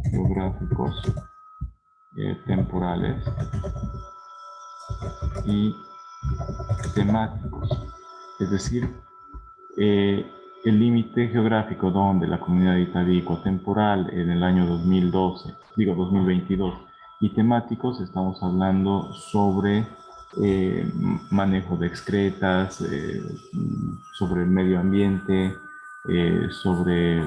geográficos, temporales y temáticos. Es decir, el límite geográfico donde la comunidad de Itadicua, temporal en el año 2022, y temáticos, estamos hablando sobre manejo de excretas, sobre el medio ambiente, sobre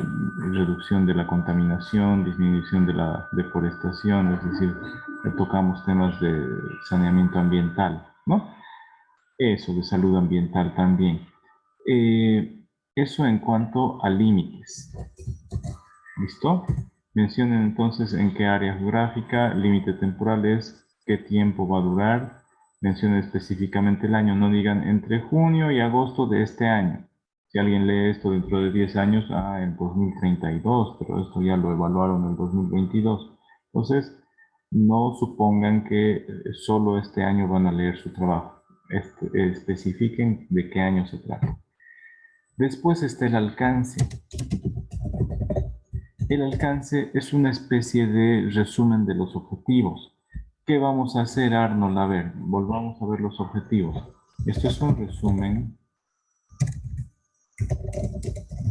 reducción de la contaminación, disminución de la deforestación, es decir, tocamos temas de saneamiento ambiental, ¿no? Eso, de salud ambiental también. Eso en cuanto a límites. ¿Listo? Mencionen entonces en qué área geográfica, límite temporal es, qué tiempo va a durar. Mencionen específicamente el año, no digan entre junio y agosto de este año. Si alguien lee esto dentro de 10 años, en 2032, pero esto ya lo evaluaron en 2022. Entonces, no supongan que solo este año van a leer su trabajo. Especifiquen de qué año se trata. Después está el alcance. El alcance es una especie de resumen de los objetivos. ¿Qué vamos a hacer, Arnold? A ver, volvamos a ver los objetivos. Esto es un resumen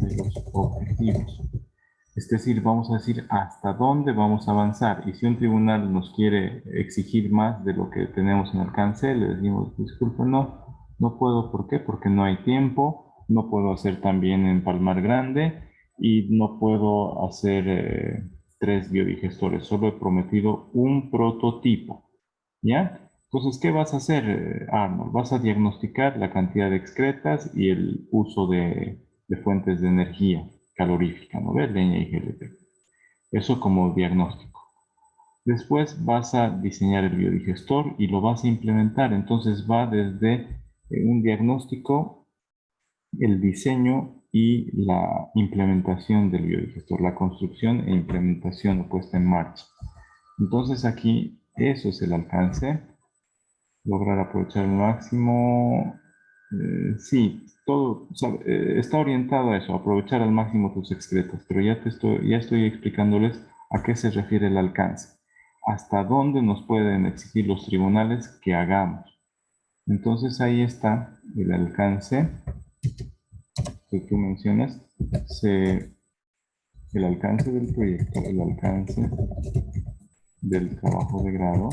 de los objetivos. Es decir, vamos a decir hasta dónde vamos a avanzar. Y si un tribunal nos quiere exigir más de lo que tenemos en alcance, le decimos, disculpe, no puedo. ¿Por qué? Porque no hay tiempo, no puedo hacer también en Palmar Grande y no puedo hacer 3 biodigestores. Solo he prometido un prototipo. ¿Ya? Entonces, ¿qué vas a hacer, Arnold? Vas a diagnosticar la cantidad de excretas y el uso de fuentes de energía calorífica, ¿no ves? Leña y GLP. Eso como diagnóstico. Después vas a diseñar el biodigestor y lo vas a implementar. Entonces va desde un diagnóstico, el diseño y la implementación del biodigestor, la construcción e implementación o puesta en marcha. Entonces aquí eso es el alcance. Lograr aprovechar al máximo. Sí, todo está orientado a eso, aprovechar al máximo tus excretas, pero ya estoy explicándoles a qué se refiere el alcance, hasta dónde nos pueden exigir los tribunales que hagamos. Entonces ahí está el alcance que tú mencionas, el alcance del proyecto, el alcance del trabajo de grado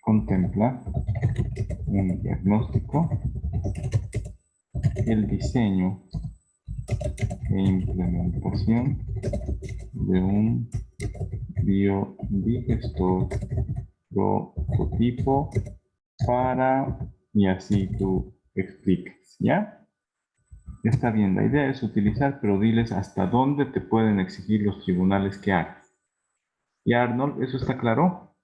contempla un diagnóstico, el diseño e implementación de un biodigestor prototipo para, y así tú explicas, ¿ya? Está bien, la idea es utilizar, pero diles hasta dónde te pueden exigir los tribunales que hagas. ¿Ya, Arnold? ¿Eso está claro?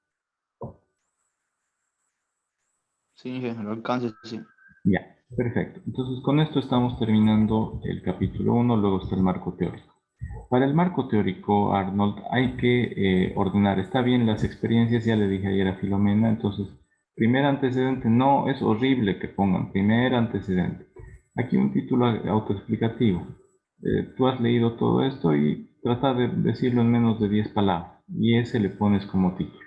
Sí, el alcance, sí. Ya, perfecto. Entonces, con esto estamos terminando el capítulo 1, luego está el marco teórico. Para el marco teórico, Arnold, hay que ordenar. Está bien las experiencias, ya le dije ayer a Filomena, entonces, primer antecedente, no es horrible que pongan primer antecedente. Aquí un título autoexplicativo. Tú has leído todo esto y trata de decirlo en menos de 10 palabras, y ese le pones como título.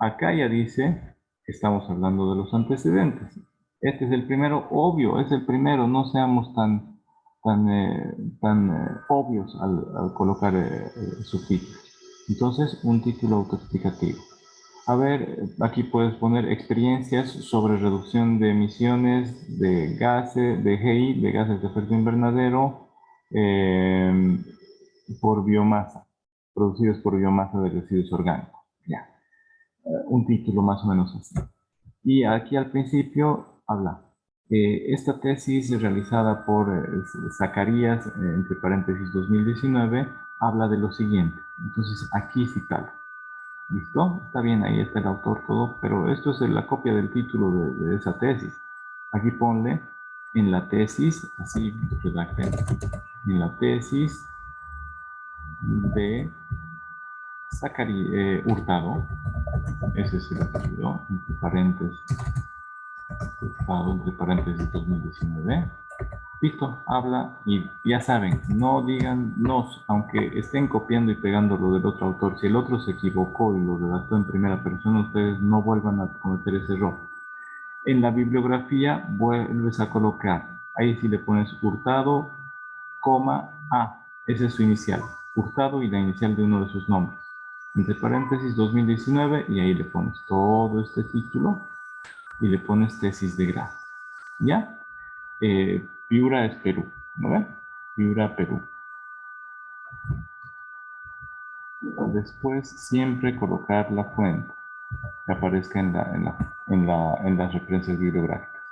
Acá ya dice que estamos hablando de los antecedentes. Este es el primero, obvio, es el primero, no seamos tan obvios al colocar subtítulos. Entonces, un título autoexplicativo. A ver, aquí puedes poner experiencias sobre reducción de emisiones de gases, de GI, de gases de efecto invernadero, eh, por biomasa, producidos por biomasa de residuos orgánicos. Ya, un título más o menos así. Y aquí al principio habla. Esta tesis realizada por Zacarías, entre paréntesis 2019, habla de lo siguiente. Entonces aquí citado. ¿Listo? Está bien, ahí está el autor, todo, pero esto es la copia del título de esa tesis. Aquí ponle en la tesis, así redacten, en la tesis de Hurtado, ese es el apellido, entre paréntesis, Hurtado, entre paréntesis 2019. Listo, habla y ya saben, no digan nos, aunque estén copiando y pegando lo del otro autor. Si el otro se equivocó y lo redactó en primera persona, ustedes no vuelvan a cometer ese error. En la bibliografía vuelves a colocar, ahí sí le pones Hurtado, coma, A, esa es su inicial, Hurtado y la inicial de uno de sus nombres. Entre paréntesis 2019 y ahí le pones todo este título y le pones tesis de grado. ¿Ya? Piura es Perú, ¿no ven? Piura, Perú. Después siempre colocar la fuente que aparezca en las referencias bibliográficas.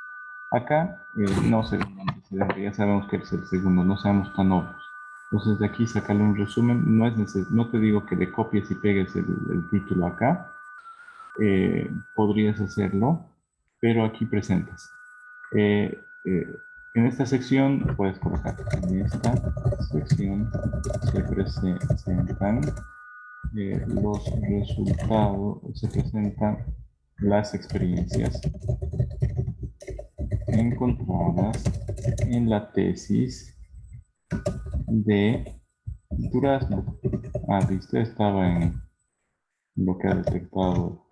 Acá no se ve un antecedente, ya sabemos que es el segundo, no seamos tan obvios. Entonces de aquí sacarle un resumen. No te digo que le copies y pegues el título acá. Podrías hacerlo, pero aquí presentas. En esta sección puedes colocar, en esta sección se presentan los resultados, se presentan las experiencias encontradas en la tesis de Durazno. Ah, viste, estaba en lo que ha detectado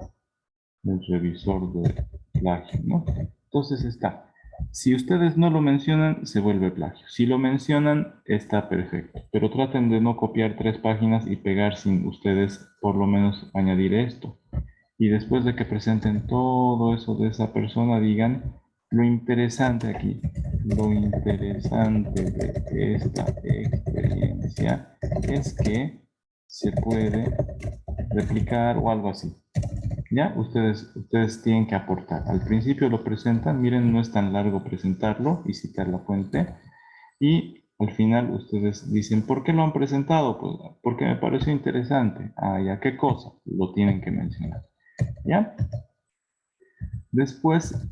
el revisor de plagio, ¿no? Entonces está. Si ustedes no lo mencionan, se vuelve plagio. Si lo mencionan, está perfecto. Pero traten de no copiar 3 páginas y pegar sin ustedes por lo menos añadir esto. Y después de que presenten todo eso de esa persona, digan lo interesante aquí. Lo interesante de esta experiencia es que se puede replicar o algo así. ¿Ya? Ustedes tienen que aportar. Al principio lo presentan, miren, no es tan largo presentarlo y citar la fuente. Y al final ustedes dicen, ¿por qué lo han presentado? Pues porque me pareció interesante. Ah, ya, ¿qué cosa? Lo tienen que mencionar. ¿Ya? Después,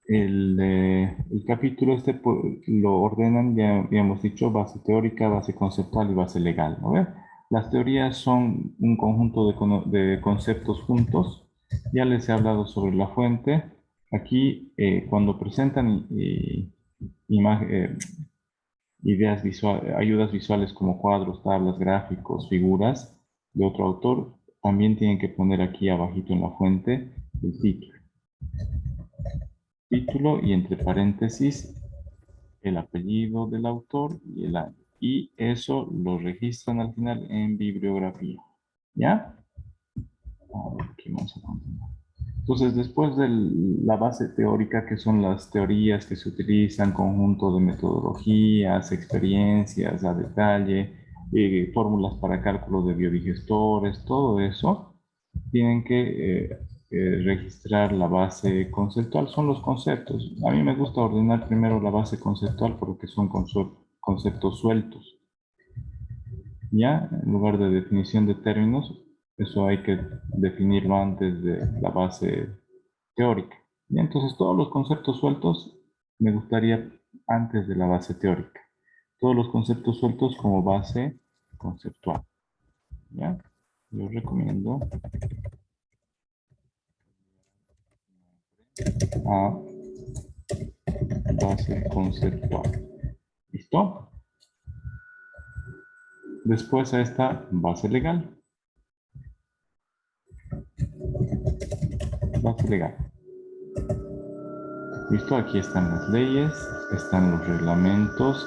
el capítulo este lo ordenan, ya habíamos dicho, base teórica, base conceptual y base legal, ¿no ve? Las teorías son un conjunto de conceptos juntos. Ya les he hablado sobre la fuente. Aquí, cuando presentan ideas ayudas visuales como cuadros, tablas, gráficos, figuras de otro autor, también tienen que poner aquí abajito en la fuente el título y entre paréntesis el apellido del autor y el año. Y eso lo registran al final en bibliografía. ¿Ya? Aquí vamos a continuar. Entonces, después de la base teórica, que son las teorías que se utilizan, conjunto de metodologías, experiencias a detalle, fórmulas para cálculo de biodigestores, todo eso, tienen que registrar la base conceptual. Son los conceptos. A mí me gusta ordenar primero la base conceptual porque son conceptos sueltos. Ya, en lugar de definición de términos, eso hay que definirlo antes de la base teórica. Y entonces todos los conceptos sueltos me gustaría antes de la base teórica. Todos los conceptos sueltos como base conceptual. ¿Ya? Yo recomiendo a base conceptual. ¿Listo? Después a esta base legal. Base legal. ¿Listo? Aquí están las leyes, están los reglamentos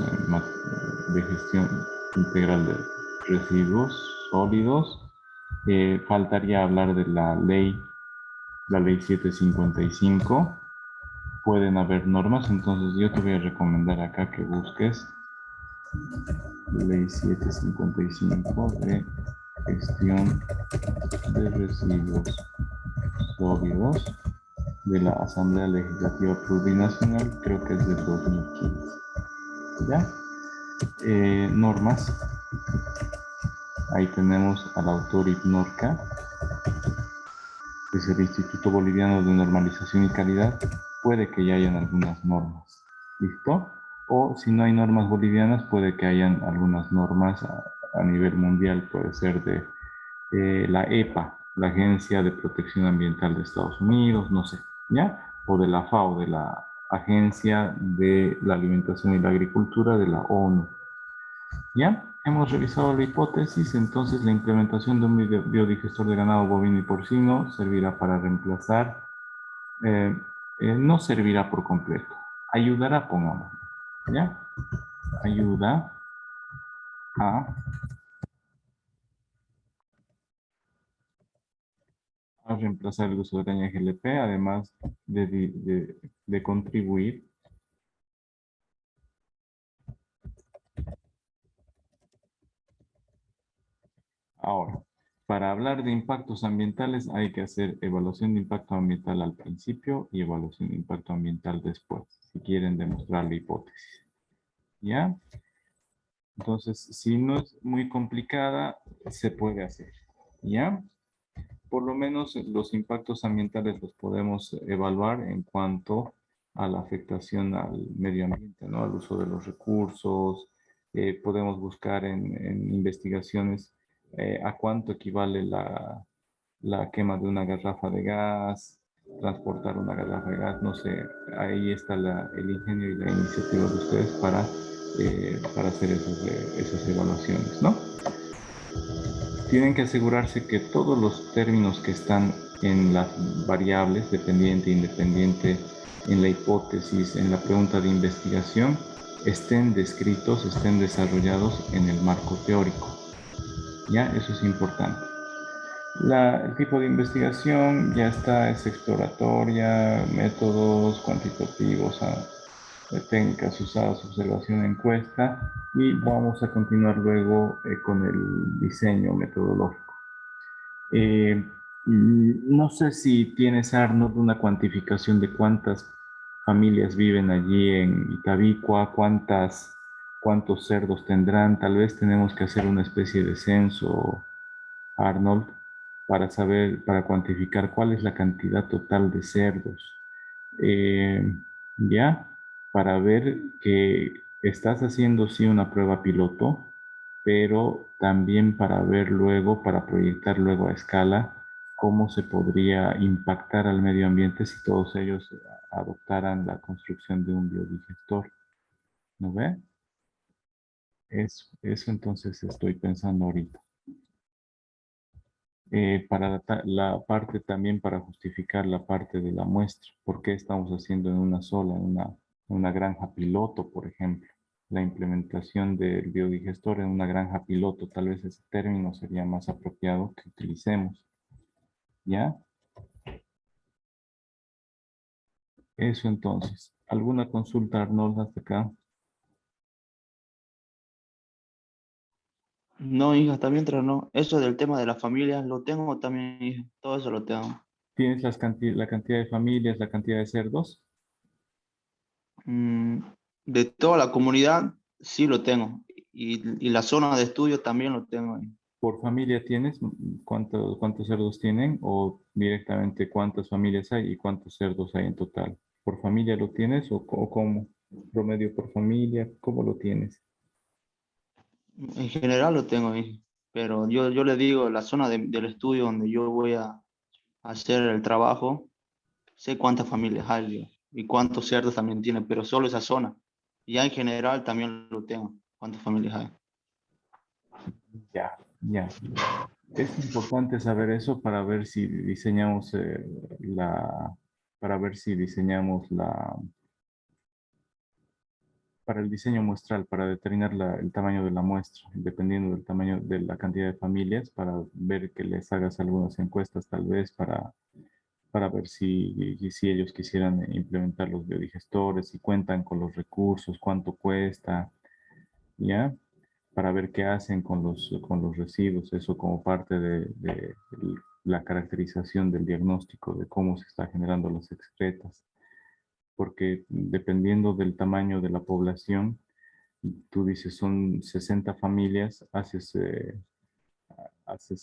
de gestión integral de residuos sólidos. Faltaría hablar de la ley 755. Pueden haber normas, entonces yo te voy a recomendar acá que busques ley 755 de gestión de residuos sólidos de la Asamblea Legislativa Plurinacional, creo que es del 2015. ¿Ya? Normas. Ahí tenemos al autor IPNORCA, que es el Instituto Boliviano de Normalización y Calidad. Puede que ya hayan algunas normas. ¿Listo? O si no hay normas bolivianas, puede que hayan algunas normas a nivel mundial. Puede ser de la EPA, la Agencia de Protección Ambiental de Estados Unidos, no sé, ¿ya? O de la FAO, de la Agencia de la Alimentación y la Agricultura de la ONU. ¿Ya? Hemos revisado la hipótesis, entonces la implementación de un biodigestor de ganado bovino y porcino servirá para reemplazar, no servirá por completo, ayudará, pongamos, ¿ya? Ayuda a reemplazar el uso de daña GLP, además de contribuir ahora. Para hablar de impactos ambientales hay que hacer evaluación de impacto ambiental al principio y evaluación de impacto ambiental después, si quieren demostrar la hipótesis. ¿Ya? Entonces, si no es muy complicada, se puede hacer, ¿ya? Por lo menos los impactos ambientales los podemos evaluar en cuanto a la afectación al medio ambiente, ¿no? Al uso de los recursos. Podemos buscar en investigaciones a cuánto equivale la quema de una garrafa de gas, transportar una garrafa de gas, no sé, ahí está el ingenio y la iniciativa de ustedes para hacer esas evaluaciones, ¿no? Tienen que asegurarse que todos los términos que están en las variables, dependiente, independiente, en la hipótesis, en la pregunta de investigación, estén descritos, estén desarrollados en el marco teórico. ¿Ya? Eso es importante. El tipo de investigación ya está, es exploratoria, métodos cuantitativos, técnicas usadas, observación, encuesta, y vamos a continuar luego con el diseño metodológico. No sé si tienes, Arnold, una cuantificación de cuántas familias viven allí en Itabicua, cuántos cerdos tendrán. Tal vez tenemos que hacer una especie de censo, Arnold, para saber, para cuantificar cuál es la cantidad total de cerdos. Eh, ¿Ya? Para ver que estás haciendo sí una prueba piloto, pero también para ver luego, para proyectar luego a escala cómo se podría impactar al medio ambiente si todos ellos adoptaran la construcción de un biodigestor. ¿No ve? Eso entonces estoy pensando ahorita. Para la parte también para justificar la parte de la muestra. ¿Por qué estamos haciendo en una sola, en una granja piloto, por ejemplo? La implementación del biodigestor en una granja piloto, tal vez ese término sería más apropiado que utilicemos. ¿Ya? Eso entonces. ¿Alguna consulta, Arnold, hasta acá? No, hija, está bien, pero no. Eso del tema de las familias lo tengo también, hija. Todo eso lo tengo. ¿Tienes la cantidad de familias, la cantidad de cerdos? Mm, de toda la comunidad, sí lo tengo. Y la zona de estudio también lo tengo. ¿Por familia tienes? ¿Cuántos cerdos tienen? ¿O directamente cuántas familias hay y cuántos cerdos hay en total? ¿Por familia lo tienes o cómo? ¿Promedio por familia? ¿Cómo lo tienes? En general lo tengo ahí. Pero yo le digo, la zona del estudio donde yo voy a hacer el trabajo, sé cuántas familias hay y cuántos cerdos también tiene, pero solo esa zona. Ya en general también lo tengo, cuántas familias hay. Ya, ya. Es importante saber eso para ver si diseñamos para ver si diseñamos para el diseño muestral, para determinar el tamaño de la muestra, dependiendo del tamaño de la cantidad de familias, para ver que les hagas algunas encuestas tal vez para ver si ellos quisieran implementar los biodigestores, si cuentan con los recursos, cuánto cuesta, ¿ya? Para ver qué hacen con los residuos, eso como parte de la caracterización del diagnóstico de cómo se está generando las excretas, porque dependiendo del tamaño de la población, tú dices son 60 familias, haces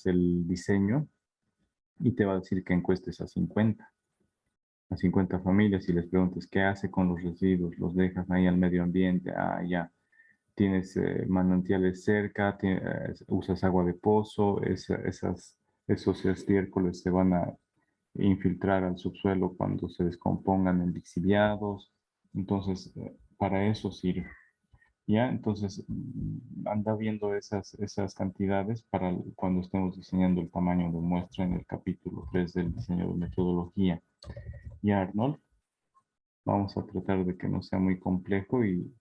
el diseño y te va a decir que encuestes a 50 familias y les preguntes qué hace con los residuos, los dejas ahí al medio ambiente, ya, tienes manantiales cerca, usas agua de pozo, esos estiércoles se van a infiltrar al subsuelo cuando se descompongan en lixiviados, entonces para eso sirve. ¿Ya? Entonces, anda viendo esas cantidades para cuando estemos diseñando el tamaño de muestra en el capítulo 3 del diseño de metodología. Y Arnold, vamos a tratar de que no sea muy complejo y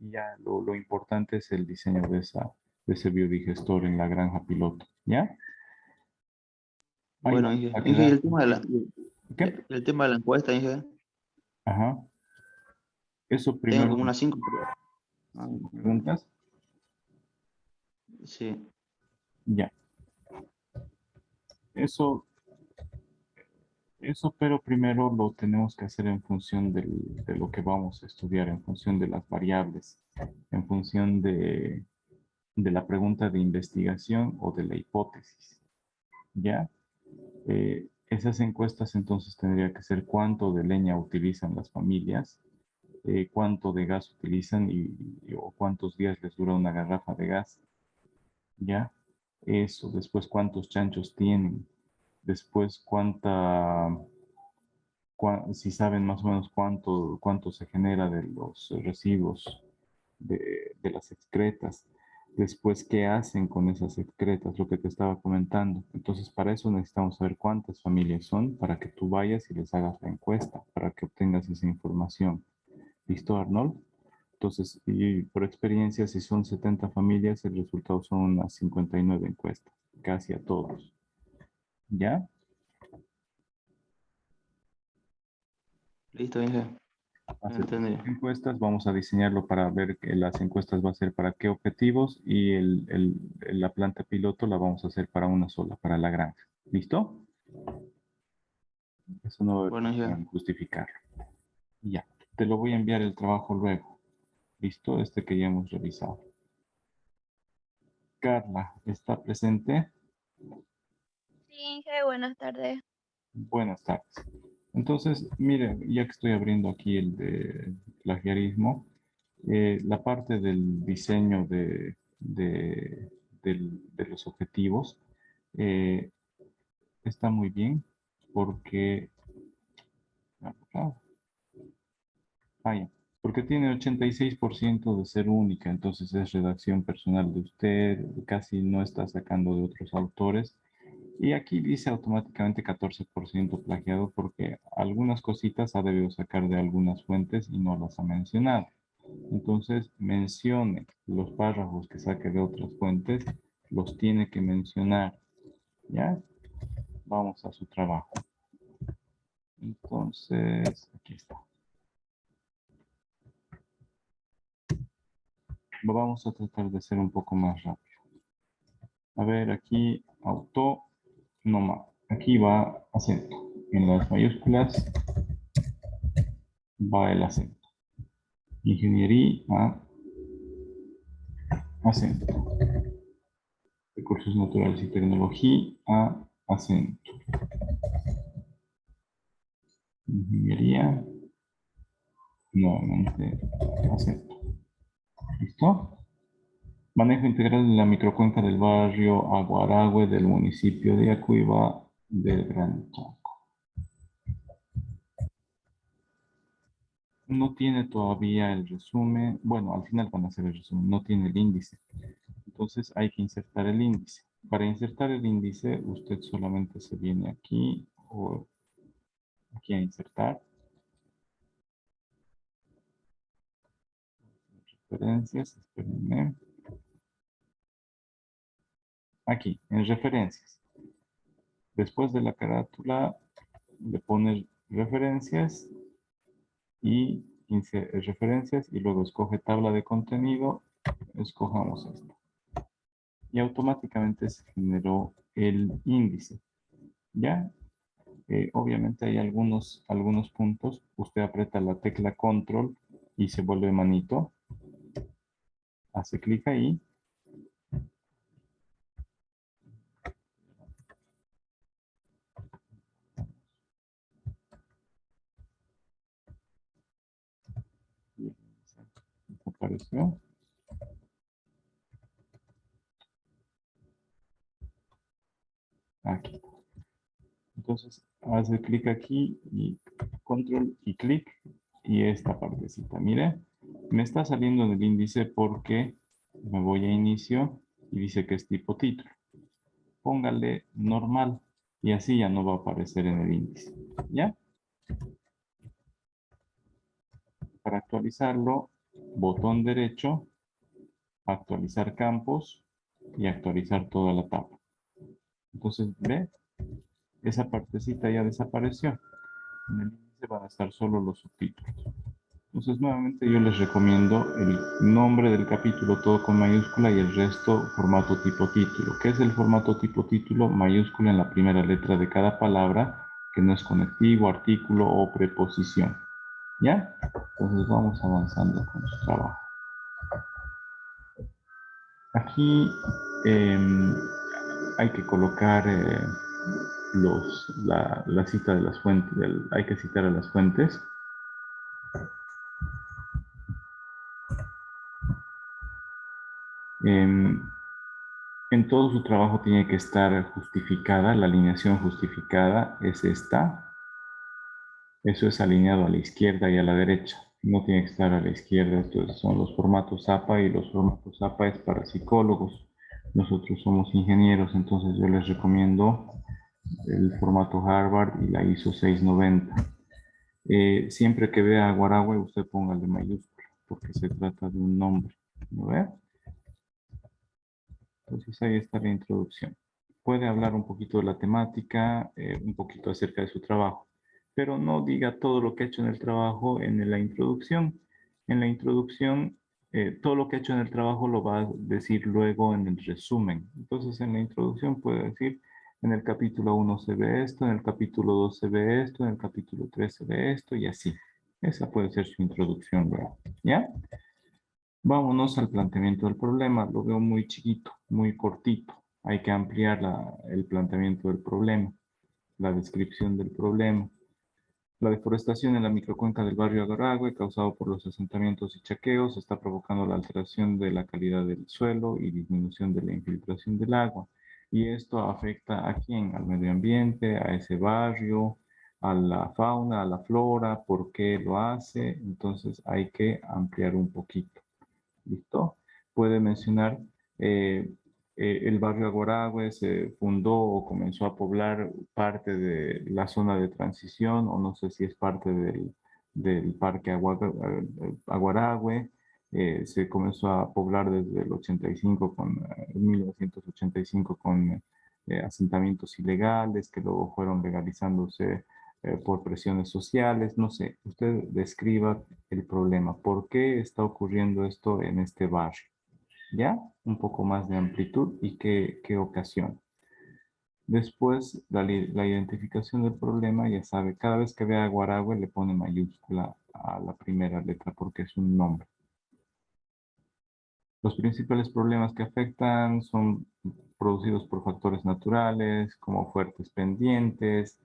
ya lo importante es el diseño de ese biodigestor en la granja piloto. ¿Ya? Ahí Bueno, vamos Inge, a Inge, y quedar. el tema de ¿Qué? el tema de la encuesta, Inge, Ajá. Eso tengo primero, como unas cinco. Ah, preguntas. sí. Ya. Eso Eso, pero primero lo tenemos que hacer en función de lo que vamos a estudiar, en función de las variables, en función de la pregunta de investigación o de la hipótesis. ¿Ya? Esas encuestas entonces tendría que ser cuánto de leña utilizan las familias, cuánto de gas utilizan o cuántos días les dura una garrafa de gas. ¿Ya? Eso, después cuántos chanchos tienen, después si saben más o menos cuánto se genera de los residuos de las excretas, después qué hacen con esas excretas, lo que te estaba comentando. Entonces, para eso necesitamos saber cuántas familias son para que tú vayas y les hagas la encuesta, para que obtengas esa información. ¿Listo, Arnold? Entonces, y por experiencia, si son 70 familias, el resultado son unas 59 encuestas, casi a todos. ¿Ya? Listo, Inge. Hace Entendí. encuestas, vamos a diseñarlo para ver que las encuestas va a ser para qué objetivos y la planta piloto la vamos a hacer para una sola, para la granja. ¿Listo? Eso no va a haber Bueno, problema Inge. en justificarlo. Ya, te lo voy a enviar el trabajo luego. ¿Listo? Este que ya hemos revisado. Carla, ¿está presente? Sí, Inge, buenas tardes. Buenas tardes. Entonces, mire, ya que estoy abriendo aquí el de plagiarismo, la parte del diseño de los objetivos eh, está muy bien porque, ah, ya, porque tiene 86% de ser única, entonces es redacción personal de usted, casi no está sacando de otros autores. Y aquí dice automáticamente 14% plagiado porque algunas cositas ha debido sacar de algunas fuentes y no las ha mencionado. Entonces, mencione los párrafos que saque de otras fuentes, los tiene que mencionar. ¿Ya? Vamos a su trabajo. Entonces, aquí está. Vamos a tratar de ser un poco más rápido. A ver, aquí, auto, no más. Aquí va acento. En las mayúsculas va el acento. Ingeniería, acento. Recursos naturales y tecnología, acento. Ingeniería, nuevamente, acento. ¿Listo? Manejo integral de la microcuenca del barrio Aguaragüe del municipio de Acuiba del Gran Chaco. No tiene todavía el resumen. Bueno, al final van a hacer el resumen. No tiene el índice. Entonces hay que insertar el índice. Para insertar el índice, usted solamente se viene aquí o aquí a insertar. Referencias, espérenme. Aquí, en referencias. Después de la carátula, le pone referencias y referencias y luego escoge tabla de contenido. Escojamos esto. Y automáticamente se generó el índice. ¿Ya? Obviamente hay algunos puntos. Usted aprieta la tecla control y se vuelve manito. Hace clic ahí. Y apareció. Aquí. Entonces hace clic aquí y control y clic y esta partecita. Mire, me está saliendo en el índice porque me voy a inicio y dice que es tipo título. Póngale normal y así ya no va a aparecer en el índice. ¿Ya? Para actualizarlo, botón derecho, actualizar campos y actualizar toda la tabla. Entonces, ve, esa partecita ya desapareció. En el índice van a estar solo los subtítulos. Entonces, nuevamente yo les recomiendo el nombre del capítulo todo con mayúscula y el resto formato tipo título. ¿Qué es el formato tipo título? Mayúscula en la primera letra de cada palabra, que que no es conectivo, artículo o preposición. ¿Ya? Entonces vamos avanzando con su trabajo. Aquí hay que colocar la cita de las fuentes, hay que citar a las fuentes. En todo su trabajo tiene que estar justificada, la alineación justificada es esta. Eso es alineado a la izquierda y a la derecha. No tiene que estar a la izquierda. Estos son los formatos APA y los formatos APA es para psicólogos. Nosotros somos ingenieros, entonces yo les recomiendo el formato Harvard y la ISO 690. Siempre que vea Guaragüe, usted póngale mayúscula, porque se trata de un nombre. ¿No ve? Entonces ahí está la introducción. Puede hablar un poquito de la temática, un poquito acerca de su trabajo, pero no diga todo lo que ha hecho en el trabajo en la introducción. En la introducción, todo lo que ha hecho en el trabajo lo va a decir luego en el resumen. Entonces en la introducción puede decir, en el capítulo 1 se ve esto, en el capítulo 2 se ve esto, en el capítulo 3 se ve esto y así. Esa puede ser su introducción luego, ¿ya? Vámonos al planteamiento del problema. Lo veo muy chiquito, muy cortito. Hay que ampliar el planteamiento del problema, la descripción del problema. La deforestación en la microcuenca del barrio Agaragüe, causado por los asentamientos y chaqueos, está provocando la alteración de la calidad del suelo y disminución de la infiltración del agua. Y esto afecta a quién? Al medio ambiente, a ese barrio, a la fauna, a la flora. ¿Por qué lo hace? Entonces hay que ampliar un poquito. ¿Listo? Puede mencionar el barrio Agoragüe se fundó o comenzó a poblar parte de la zona de transición, o no sé si es parte del parque Aguaragüe. Se comenzó a poblar desde el 85 1985 con asentamientos ilegales que luego fueron legalizándose por presiones sociales, no sé, usted describa el problema. ¿Por qué está ocurriendo esto en este barrio? ¿Ya? Un poco más de amplitud y qué ocasión. Después, la identificación del problema, ya sabe, cada vez que vea Guaragüe le pone mayúscula a la primera letra porque es un nombre. Los principales problemas que afectan son producidos por factores naturales, como fuertes pendientes,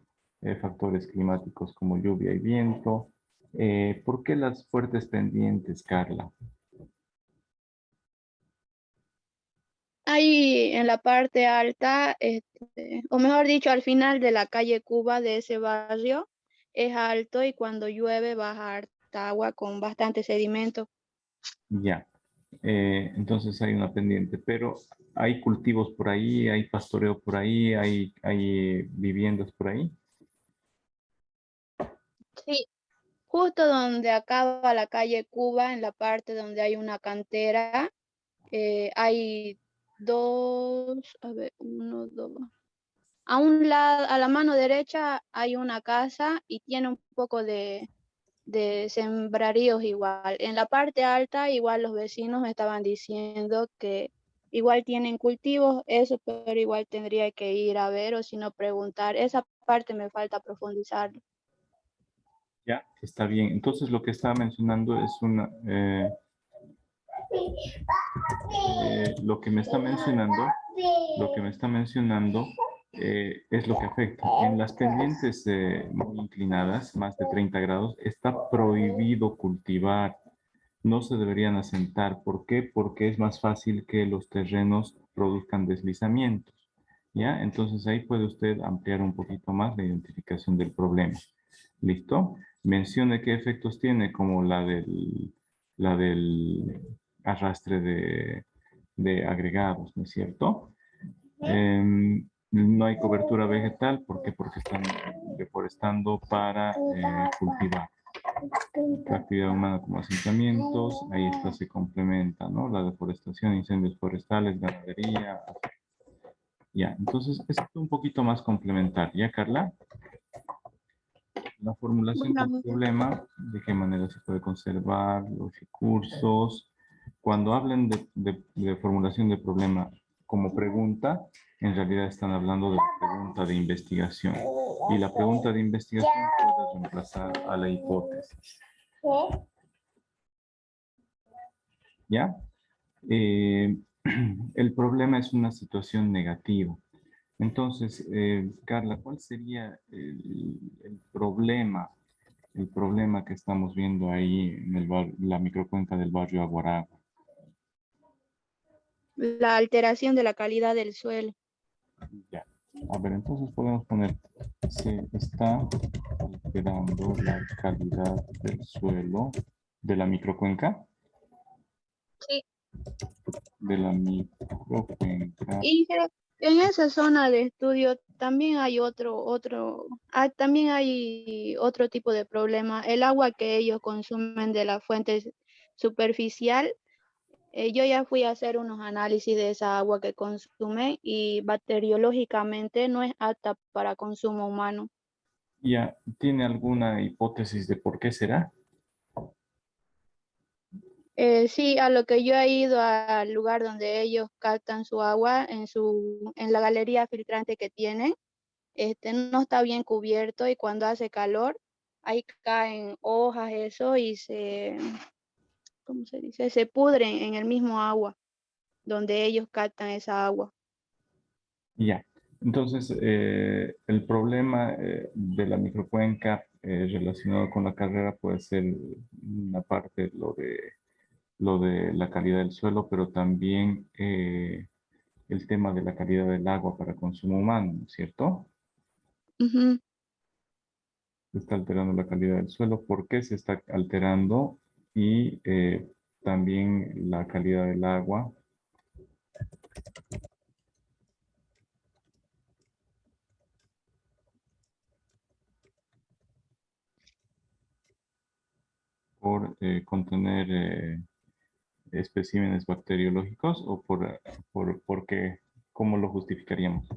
factores climáticos como lluvia y viento. ¿Por qué las fuertes pendientes, Carla? Ahí en la parte alta, o mejor dicho, al final de la calle Cuba de ese barrio, es alto y cuando llueve baja harta agua con bastante sedimento. Ya. Entonces hay una pendiente, pero hay cultivos por ahí, hay pastoreo por ahí, hay viviendas por ahí. Sí, justo donde acaba la calle Cuba, en la parte donde hay una cantera, hay dos, a ver, uno, dos. A un lado, a la mano derecha hay una casa y tiene un poco de sembradíos igual. En la parte alta, igual los vecinos me estaban diciendo que igual tienen cultivos, eso, pero igual tendría que ir a ver o si no preguntar. Esa parte me falta profundizar. Ya, está bien. Entonces lo que estaba mencionando es lo que me está mencionando, es lo que afecta. En las pendientes muy inclinadas, más de 30 grados, está prohibido cultivar. No se deberían asentar. ¿Por qué? Porque es más fácil que los terrenos produzcan deslizamientos. ¿Ya? Entonces ahí puede usted ampliar un poquito más la identificación del problema. ¿Listo? Mencione qué efectos tiene, como la del arrastre de agregados, ¿no es cierto? No hay cobertura vegetal. ¿Por qué? Porque están deforestando para cultivar. La actividad humana como asentamientos, ahí está, se complementa, ¿no? La deforestación, incendios forestales, ganadería. Ya, entonces es un poquito más complementario. ¿Ya, Carla? La formulación del Bueno, problema, de qué manera se puede conservar los recursos. Cuando hablen de formulación de problema como pregunta, en realidad están hablando de la pregunta de investigación. Y la pregunta de investigación puede reemplazar a la hipótesis. ¿Ya? El problema es una situación negativa. Entonces, Carla, ¿cuál sería el problema? El problema que estamos viendo ahí en la microcuenca del barrio Aguaragua. La alteración de la calidad del suelo. Ya. A ver, entonces podemos poner, se está alterando la calidad del suelo de la microcuenca. Sí. De la microcuenca. Y en esa zona de estudio también hay también hay otro tipo de problema. El agua que ellos consumen de la fuente superficial, yo ya fui a hacer unos análisis de esa agua que consumen y bacteriológicamente no es apta para consumo humano. ¿Ya tiene alguna hipótesis de por qué será? Sí, a lo que yo he ido al lugar donde ellos captan su agua, en la galería filtrante que tienen, no está bien cubierto y cuando hace calor, ahí caen hojas, eso, y ¿cómo se dice? Se pudren en el mismo agua donde ellos captan esa agua. Ya. Entonces, el problema de la microcuenca relacionado con la carrera puede ser una parte lo de la calidad del suelo, pero también el tema de la calidad del agua para consumo humano, ¿no es cierto? Ujú. Se está alterando la calidad del suelo. ¿Por qué se está alterando? Y también la calidad del agua. Por contener especímenes bacteriológicos o por qué, ¿cómo lo justificaríamos?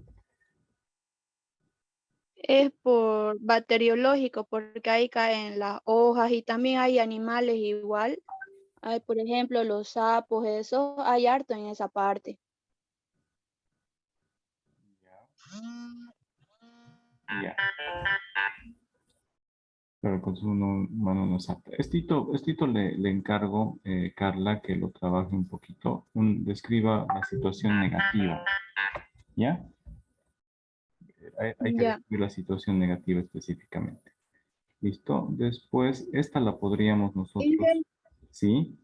Es por bacteriológico, porque ahí caen las hojas y también hay animales igual. Hay, por ejemplo, los sapos, eso, hay harto en esa parte. Ya. Pero el consumo humano no es apto. Estito le encargo, Carla, que lo trabaje un poquito, describa la situación negativa. ¿Ya? Hay que Ya. describir la situación negativa específicamente. ¿Listo? Después, esta la podríamos nosotros, ¿sí?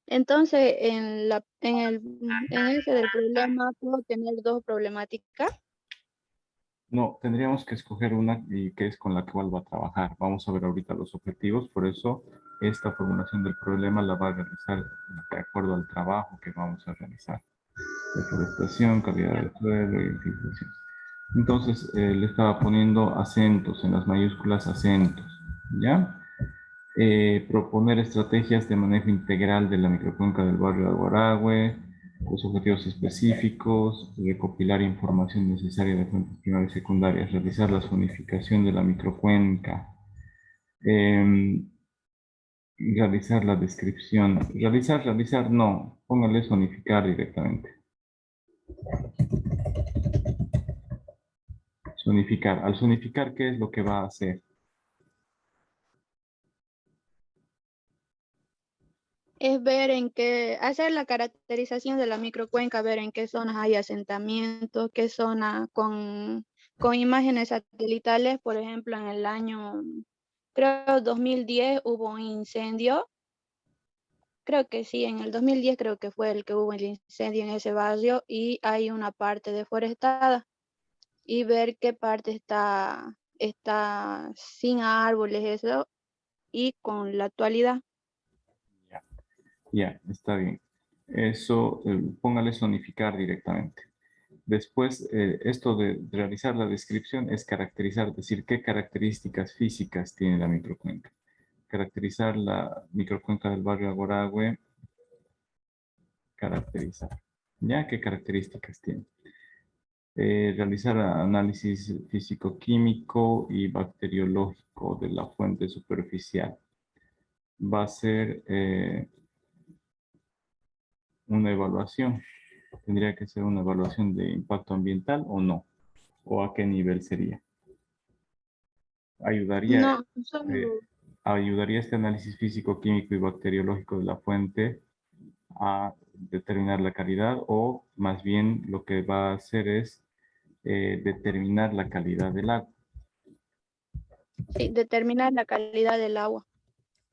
Entonces, en ese del problema, puedo tener dos problemáticas. No, tendríamos que escoger una y que es con la cual va a trabajar. Vamos a ver ahorita los objetivos, por eso esta formulación del problema la va a realizar de acuerdo al trabajo que vamos a realizar. Deforestación, calidad del suelo y infiltración. Entonces, le estaba poniendo acentos, en las mayúsculas acentos, ¿ya? Proponer estrategias de manejo integral de la microcuenca del barrio de Aguaragüe, los objetivos específicos, recopilar información necesaria de fuentes primarias y secundarias, realizar la zonificación de la microcuenca, realizar la descripción, realizar, no, póngale zonificar directamente. Zonificar. Al zonificar, ¿qué es lo que va a hacer? Es ver hacer la caracterización de la microcuenca, ver en qué zonas hay asentamientos, qué zona con imágenes satelitales, por ejemplo, en el año, creo 2010 hubo un incendio, creo que sí, en el 2010 creo que fue el que hubo el incendio en ese barrio y hay una parte deforestada y ver qué parte está sin árboles, eso, y con la actualidad. Ya, está bien. Eso, póngale zonificar directamente. Después, esto de realizar la descripción es caracterizar, decir qué características físicas tiene la microcuenca. Caracterizar la microcuenca del barrio Agoragüe, caracterizar. ¿Ya? ¿Qué características tiene? Realizar análisis físico-químico y bacteriológico de la fuente superficial. Va a ser una evaluación. ¿Tendría que ser una evaluación de impacto ambiental o no? ¿O a qué nivel sería? ¿Ayudaría, No, eh, solo, ayudaría este análisis físico, químico y bacteriológico de la fuente a determinar la calidad, o más bien lo que va a hacer es determinar la calidad del agua? sí, determinar la calidad del agua.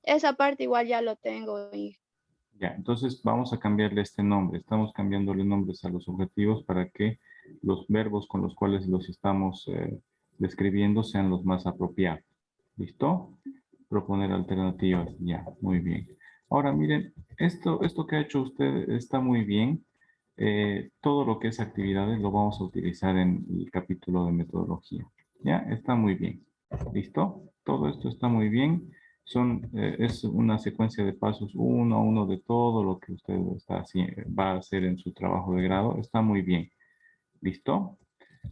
Esa parte igual ya lo tengo. Ya, entonces vamos a cambiarle este nombre. Estamos cambiándole nombres a los objetivos para que los verbos con los cuales los estamos describiendo sean los más apropiados. ¿Listo? Proponer alternativas. Ya, muy bien. Ahora miren, esto que ha hecho usted está muy bien. Todo lo que es actividades lo vamos a utilizar en el capítulo de metodología. Ya, está muy bien. ¿Listo? Todo esto está muy bien. Es una secuencia de pasos uno a uno de todo lo que usted va a hacer en su trabajo de grado. Está muy bien. ¿Listo?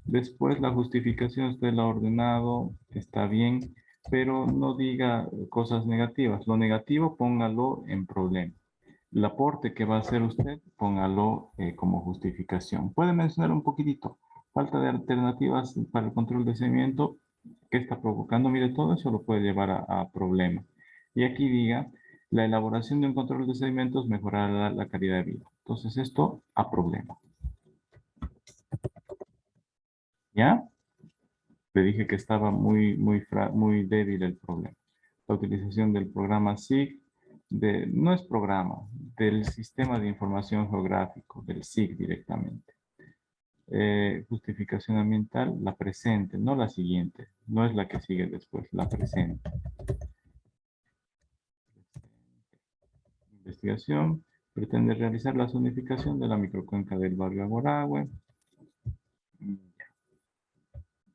Después la justificación usted la ha ordenado, está bien, pero no diga cosas negativas. Lo negativo póngalo en problema. El aporte que va a hacer usted, póngalo como justificación. Puede mencionar un poquitito. Falta de alternativas para el control de seguimiento. ¿Qué está provocando? Mire, todo eso lo puede llevar a problema. Y aquí diga, la elaboración de un control de sedimentos mejorará la calidad de vida. Entonces esto a problema. ¿Ya? Le dije que estaba muy débil el problema. La utilización del programa SIG, no es programa, del Sistema de Información Geográfico, del SIG directamente. Justificación ambiental, la presente, no la siguiente, no es la que sigue después, la presente. Investigación, pretende realizar la zonificación de la microcuenca del barrio Agorahue.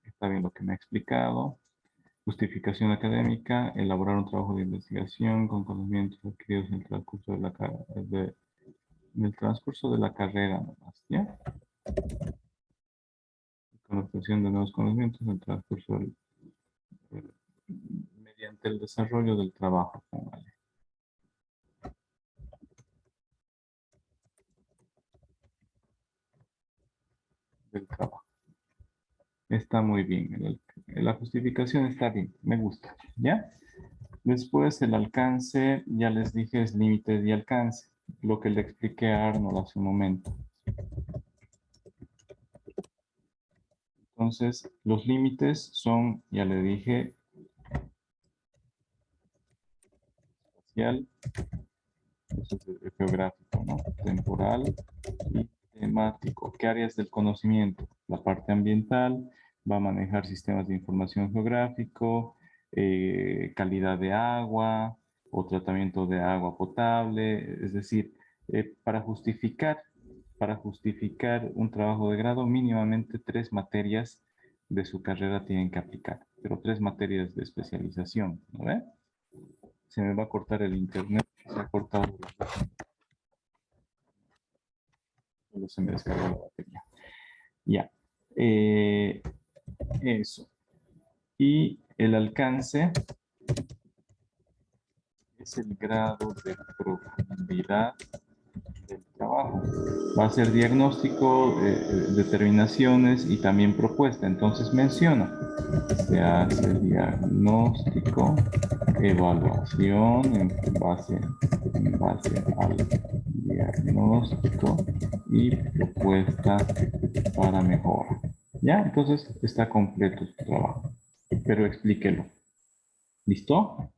Está bien lo que me ha explicado. Justificación académica, elaborar un trabajo de investigación con conocimientos adquiridos en el transcurso de la carrera nomás, ¿ya? Con la obtención de nuevos conocimientos en el transcurso mediante el desarrollo del trabajo, póngale. Del trabajo. Está muy bien. La justificación está bien, me gusta, ¿ya? Después el alcance, ya les dije, es límites y alcance, lo que le expliqué a Arnold hace un momento. Entonces, los límites son, ya le dije, espacial, eso es geográfico, ¿no? Temporal y temático. ¿Qué áreas del conocimiento? La parte ambiental va a manejar sistemas de información geográfico, calidad de agua o tratamiento de agua potable. Es decir, para justificar un trabajo de grado, mínimamente 3 materias de su carrera tienen que aplicar, pero 3 materias de especialización, ¿no ve? Se me va a cortar el internet, se ha cortado, solo se me descargó la batería. Ya, eso. Y el alcance es el grado de profundidad del trabajo. Va a ser diagnóstico, determinaciones y también propuesta. Entonces menciona, se hace diagnóstico, evaluación en base al diagnóstico y propuesta para mejora. ¿Ya? Entonces está completo su trabajo. Pero explíquelo. ¿Listo?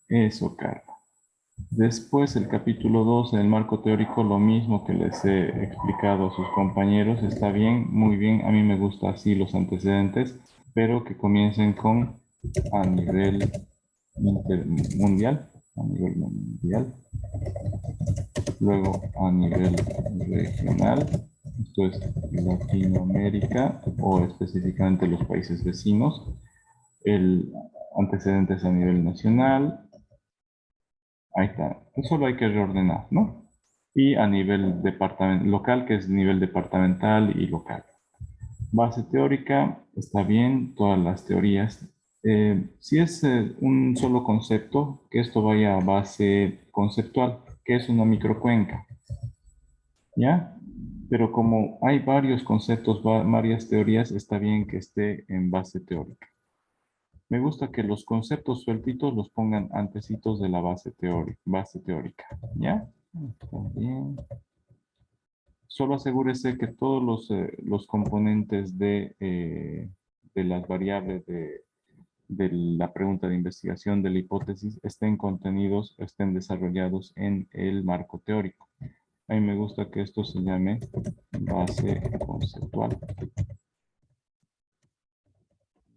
Eso, Carla. Después, el capítulo 2, en el marco teórico, lo mismo que les he explicado a sus compañeros. Está bien, muy bien. A mí me gusta así los antecedentes, pero que comiencen con a nivel mundial, luego a nivel regional, esto es Latinoamérica o específicamente los países vecinos, el antecedentes a nivel nacional. Ahí está. Solo hay que reordenar, ¿no? Y a nivel local, que es nivel departamental y local. Base teórica, está bien, todas las teorías. Si es un solo concepto, que esto vaya a base conceptual, que es una microcuenca. ¿Ya? Pero como hay varios conceptos, varias teorías, está bien que esté en base teórica. Me gusta que los conceptos sueltitos los pongan antecitos de la base teórica. ¿Ya? Está bien. Solo asegúrese que todos los componentes de las variables de la pregunta de investigación de la hipótesis estén contenidos, estén desarrollados en el marco teórico. A mí me gusta que esto se llame base conceptual.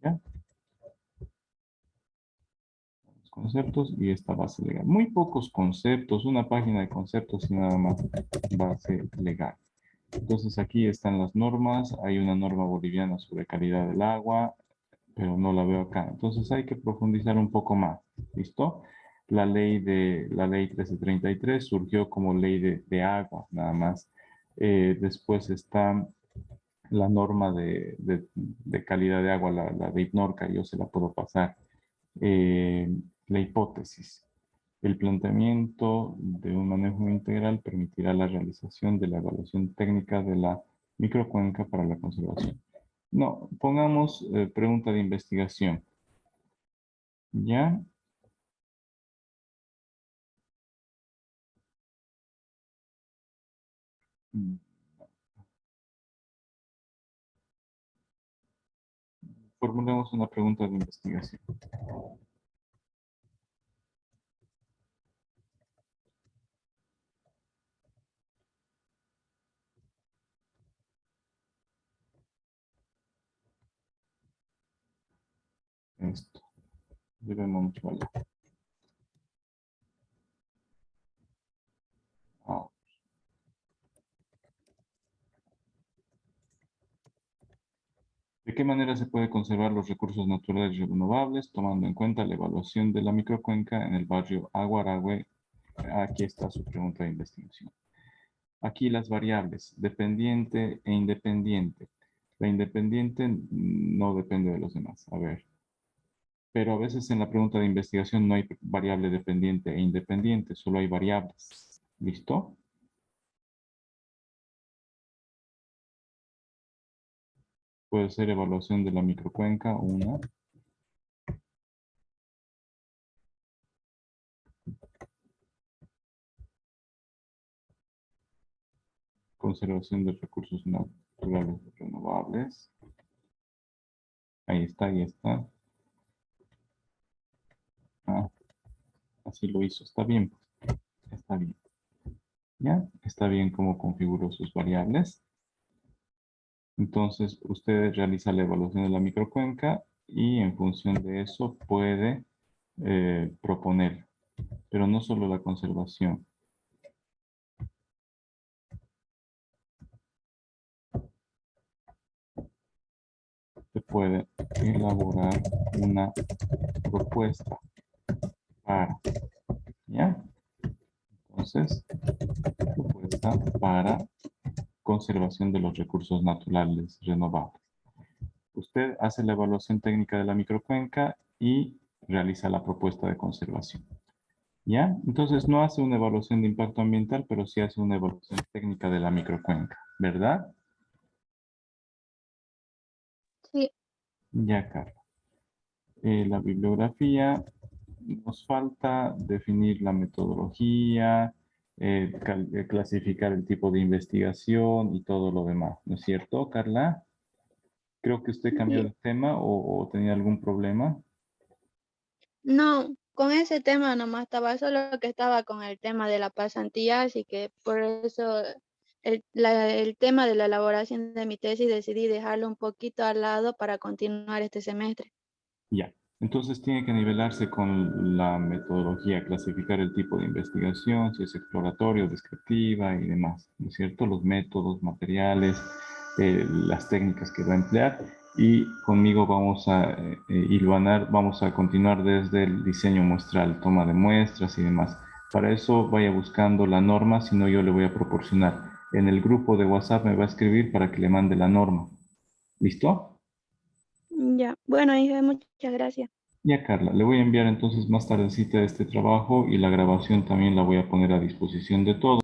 ¿Ya? Los conceptos y esta base legal. Muy pocos conceptos, una página de conceptos y nada más base legal. Entonces aquí están las normas, hay una norma boliviana sobre calidad del agua, pero no la veo acá. Entonces hay que profundizar un poco más. ¿Listo? La ley 1333 surgió como ley de agua, nada más. Después está la norma de calidad de agua, la de IPNORCA, yo se la puedo pasar. Eh, la hipótesis. El planteamiento de un manejo integral permitirá la realización de la evaluación técnica de la microcuenca para la conservación. No, pongamos pregunta de investigación. ¿Ya? Mm, Formulemos una pregunta de investigación. Esto. Debemos valor. Ah, ¿de qué manera se puede conservar los recursos naturales renovables tomando en cuenta la evaluación de la microcuenca en el barrio Aguaragüe? Aquí está su pregunta de investigación. Aquí las variables, dependiente e independiente. La independiente no depende de los demás. A ver. Pero a veces en la pregunta de investigación no hay variable dependiente e independiente, solo hay variables. ¿Listo? Puede ser evaluación de la microcuenca, una. Conservación de recursos naturales renovables. Ahí está, ahí está. Ah, así lo hizo. Está bien, pues. Está bien. ¿Ya? Está bien cómo configuró sus variables. Entonces, usted realiza la evaluación de la microcuenca y en función de eso puede proponer, pero no solo la conservación. Se puede elaborar una propuesta para, ¿ya? Entonces, propuesta para conservación de los recursos naturales renovables. Usted hace la evaluación técnica de la microcuenca y realiza la propuesta de conservación. ¿Ya? Entonces no hace una evaluación de impacto ambiental, pero sí hace una evaluación técnica de la microcuenca, ¿verdad? Sí, Ya, Carlos. La bibliografía, nos falta definir la metodología, clasificar el tipo de investigación y todo lo demás, ¿no es cierto, Carla? Creo que usted cambió sí. de tema o tenía algún problema. No, con ese tema nomás estaba, solo que estaba con el tema de la pasantía, así que por eso el tema de la elaboración de mi tesis decidí dejarlo un poquito al lado para continuar este semestre. Ya. Entonces tiene que nivelarse con la metodología, clasificar el tipo de investigación, si es exploratorio, descriptiva y demás, ¿no es cierto? Los métodos, materiales, las técnicas que va a emplear. Y conmigo vamos a hilvanar, vamos a continuar desde el diseño muestral, toma de muestras y demás. Para eso vaya buscando la norma, si no yo le voy a proporcionar. En el grupo de WhatsApp me va a escribir para que le mande la norma. ¿Listo? Ya, bueno, hija, muchas gracias. Ya, Carla, le voy a enviar entonces más tardecita este trabajo y la grabación también la voy a poner a disposición de todos.